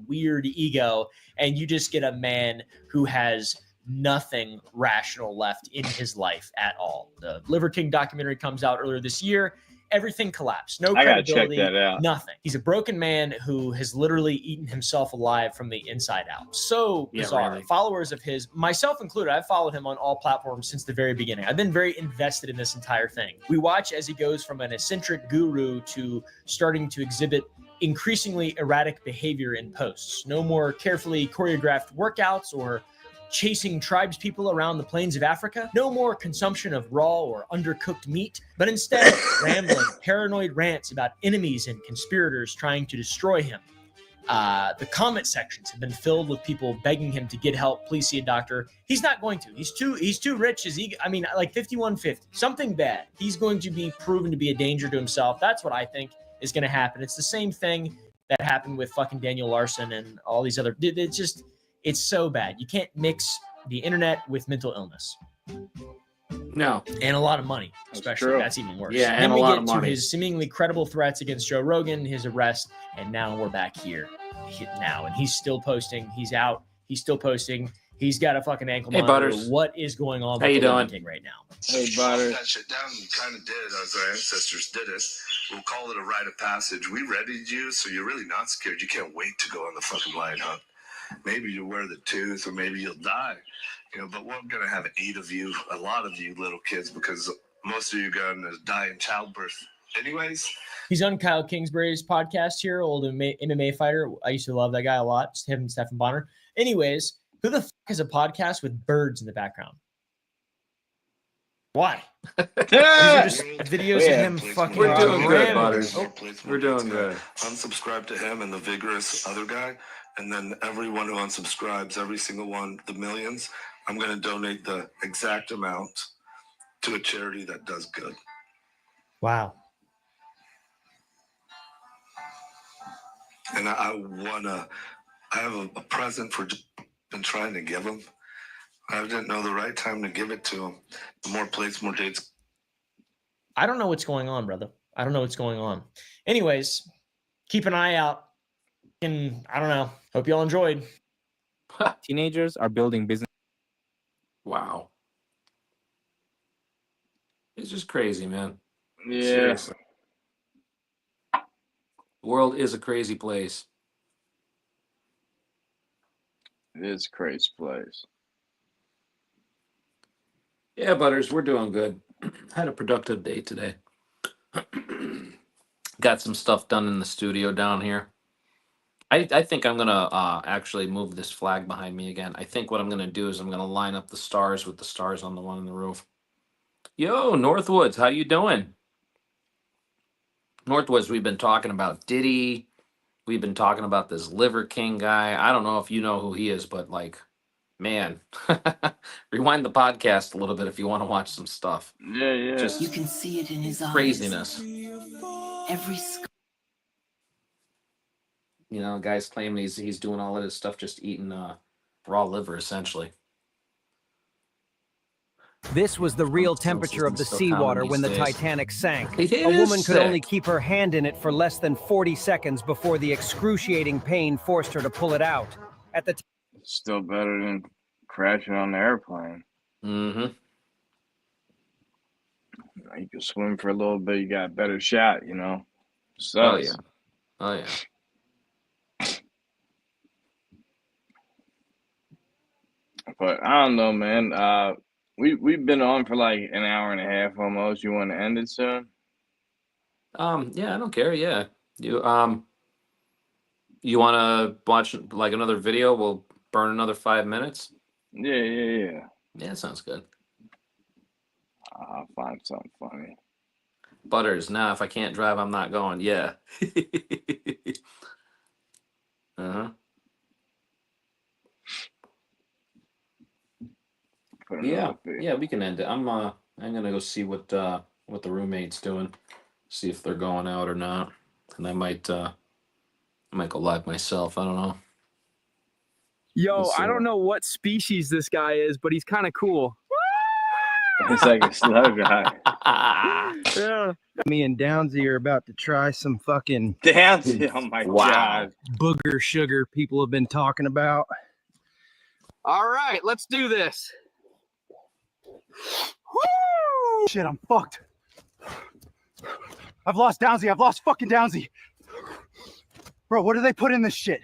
weird ego, and you just get a man who has nothing rational left in his life at all. The Liver King documentary comes out earlier this year. Everything collapsed. No I gotta check credibility. that out. Nothing. He's a broken man who has literally eaten himself alive from the inside out. So Yeah, bizarre. really. Followers of his, myself included, I've followed him on all platforms since the very beginning. I've been very invested in this entire thing. We watch as he goes from an eccentric guru to starting to exhibit increasingly erratic behavior in posts. No more carefully choreographed workouts or chasing tribes people around the plains of Africa. No more consumption of raw or undercooked meat, but instead rambling, paranoid rants about enemies and conspirators trying to destroy him. The comment sections have been filled with people begging him to get help. Please see a doctor. He's not going to. He's too rich. Like 5150, something bad. He's going to be proven to be a danger to himself. That's what I think is going to happen. It's the same thing that happened with fucking Daniel Larson and all these other. It's so bad. You can't mix the internet with mental illness. No. And a lot of money, especially. true. That's even worse. Yeah, Then and a we lot get of to money. his seemingly credible threats against Joe Rogan, his arrest, and now we're back here now. And he's still posting. He's out. He's still posting. He's got a fucking ankle Hey, monitor. Butters. What is going on How with you the Liver doing? King right now? Hey, Butter. That shit down. You kind of did as our ancestors did it. We'll call it a rite of passage. We readied you, so you're really not scared. You can't wait to go on the fucking lion hunt. Maybe you'll wear the tooth, or maybe you'll die. But we're gonna have 8 of you, a lot of you little kids, because most of you are gonna die in childbirth. Anyways, He's on Kyle Kingsbury's podcast here, old MMA fighter. I used to love that guy a lot. Just him and Stephen Bonner. Anyways, who the fuck has a podcast with birds in the background? Why? These are just videos of him fucking. We're doing good, rambling. Butters. Oh, We're doing good. unsubscribe to him and the vigorous other guy, and then everyone who unsubscribes, every single one, the millions, I'm going to donate the exact amount to a charity that does good. Wow. And I have a present for been trying to give him. I didn't know the right time to give it to him. More plates, more dates. I don't know what's going on, brother. I don't know what's going on. Anyways, keep an eye out. And I don't know. Hope y'all enjoyed. Teenagers are building business. Wow. It's just crazy, man. Yeah. Seriously. The world is a crazy place. It is a crazy place. Yeah, Butters, we're doing good. Had a productive day today. Got some stuff done in the studio down here. I think I'm gonna actually move this flag behind me again. I think what I'm gonna do is I'm gonna line up the stars with the stars on the one on the roof. Yo, Northwoods, how you doing? Northwoods, we've been talking about Diddy. We've been talking about this Liver King guy. I don't know if you know who he is, but like, man, rewind the podcast a little bit if you want to watch some stuff. Yeah, yeah. Just You can see it in his craziness. eyes. Every You know, guys claim he's doing all of this stuff just eating raw liver, essentially. This was the real temperature of the so seawater common when the these days. Titanic sank. It A is woman could sick. only keep her hand in it for less than 40 seconds before the excruciating pain forced her to pull it out. At the It's still better than crashing on the airplane. Mm-hmm. You can swim for a little bit, you got a better shot, you know. So Oh yeah. Oh yeah. But I don't know, man. We've been on for like an hour and a half almost. You want to end it soon? Yeah, I don't care. Yeah. You want to watch like another video? We'll burn another 5 minutes. Yeah. Yeah, sounds good. I'll find something funny. Butters. Now, if I can't drive, I'm not going. Yeah. Uh-huh. Yeah, yeah, we can end it. I'm gonna go see what the roommate's doing, see if they're going out or not, and I might go live myself. I don't know. Yo, We'll see I don't what- know what species this guy is, but he's kind of cool. It's like a slow guy. Yeah. Me and Downsy are about to try some fucking Downsy, oh my God. booger sugar people have been talking about. All right, let's do this. Woo! Shit, I'm fucked. I've lost Downsy. I've lost fucking Downsy. Bro, what do they put in this shit?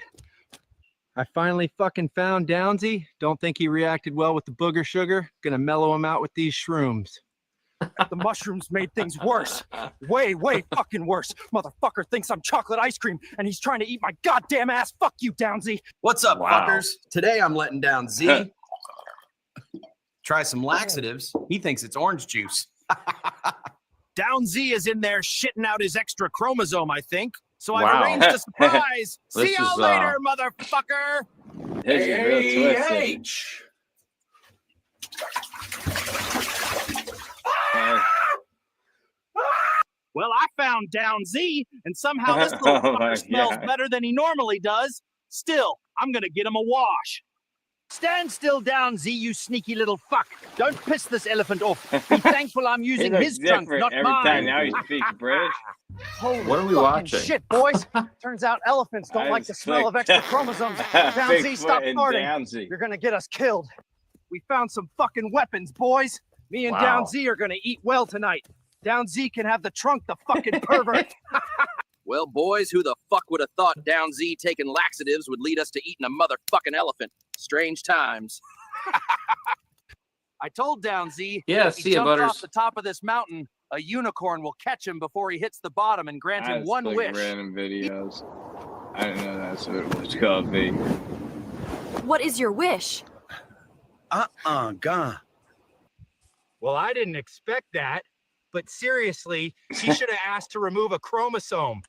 I finally fucking found Downsy. Don't think he reacted well with the booger sugar. Gonna mellow him out with these shrooms. The mushrooms made things worse. Way fucking worse. Motherfucker thinks I'm chocolate ice cream and he's trying to eat my goddamn ass. Fuck you, Downsy. What's up, Wow. fuckers? Today I'm letting down Z. Try some laxatives. He thinks it's orange juice. Downsy is in there shitting out his extra chromosome, I think. So Wow. I've arranged a surprise. This See y'all is, later, motherfucker. This is real twisted. Well, I found Downsy, and somehow this little Oh my fucker smells God. better than he normally does. Still, I'm gonna get him a wash. Stand still, Downsy, you sneaky little fuck. Don't piss this elephant off. Be thankful I'm using looks his trunk, different not every mine. time. Now he speaks British. Holy What are we fucking watching? shit, boys. Turns out elephants don't like the smell of extra chromosomes. Downsy, stop Bigfoot and farting. Downsy. You're gonna get us killed. We found some fucking weapons, boys. Me and Wow. Downsy are gonna eat well tonight. Downsy can have the trunk, the fucking pervert. Well, boys, who the fuck would have thought Downsy taking laxatives would lead us to eating a motherfucking elephant? Strange times. I told Downsy Yeah, if he see ya, jumps Butters. off the top of this mountain, a unicorn will catch him before he hits the bottom and grant I him just one click wish. random videos. I didn't know that's what it was gonna be. What is your wish? God. Well, I didn't expect that, but seriously, she should have asked to remove a chromosome.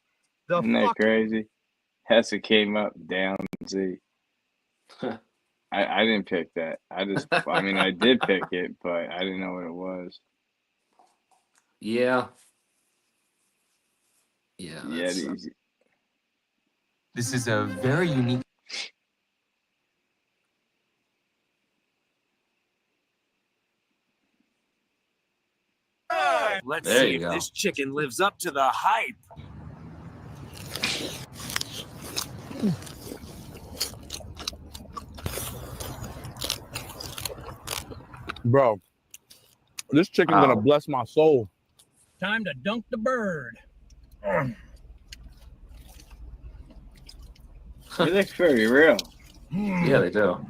The Isn't that fuck? crazy? That's what came up, Downsy. I didn't pick that. I mean, I did pick it, but I didn't know what it was. Yeah. Yeah. Yeah, that's, easy. This is a very unique. Let's There see you if go. this chicken lives up to the hype. Bro, this chicken gonna Wow. bless my soul. Time to dunk the bird. It looks very real. Yeah, they do.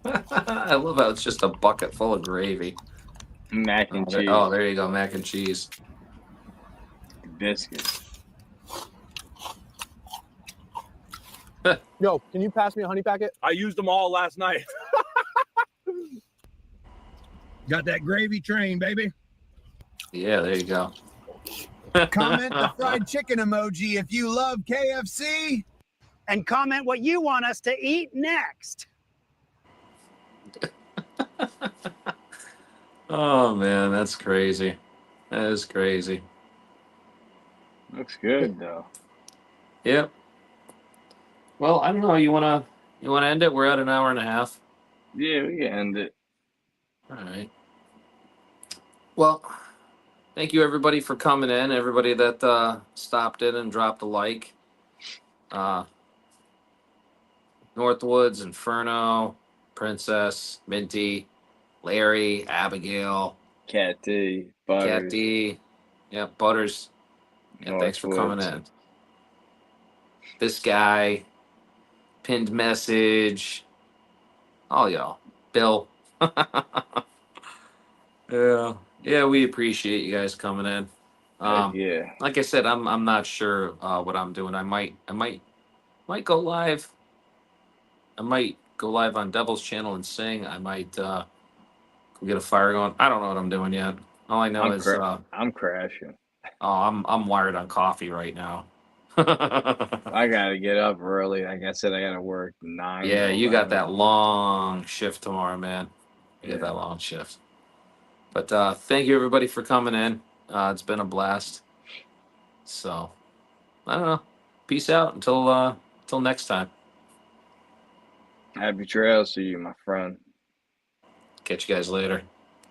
I love how it's just a bucket full of gravy. Mac and cheese. Oh, there you go, mac and cheese. Biscuits. Yo, can you pass me a honey packet? I used them all last night. Got that gravy train, baby. Yeah, there you go. Comment the fried chicken emoji if you love KFC. And comment what you want us to eat next. Oh man, that's crazy. That is crazy. Looks good though. Yep. Well, I don't know. You wanna end it? We're at an hour and a half. Yeah, we can end it. All right. Well, thank you everybody for coming in. Everybody that stopped in and dropped a like. Northwoods, Inferno, Princess, Minty, Larry, Abigail, Cat D, Butters. Cat D, yeah, Butters. Yeah, thanks for coming in. This guy, pinned message, all y'all, Bill. Yeah, we appreciate you guys coming in. Yeah. Like I said, I'm not sure what I'm doing. I might go live. I might go live on Devil's channel and sing. I might go get a fire going. I don't know what I'm doing yet. All I know I'm crashing. Oh, I'm wired on coffee right now. I gotta get up early. Like I said, I gotta work 9. Yeah, to you got 11. that long shift tomorrow, man. You got that long shift. But thank you everybody for coming in. It's been a blast. So I don't know. Peace out until next time. Happy trails to you, my friend. Catch you guys later.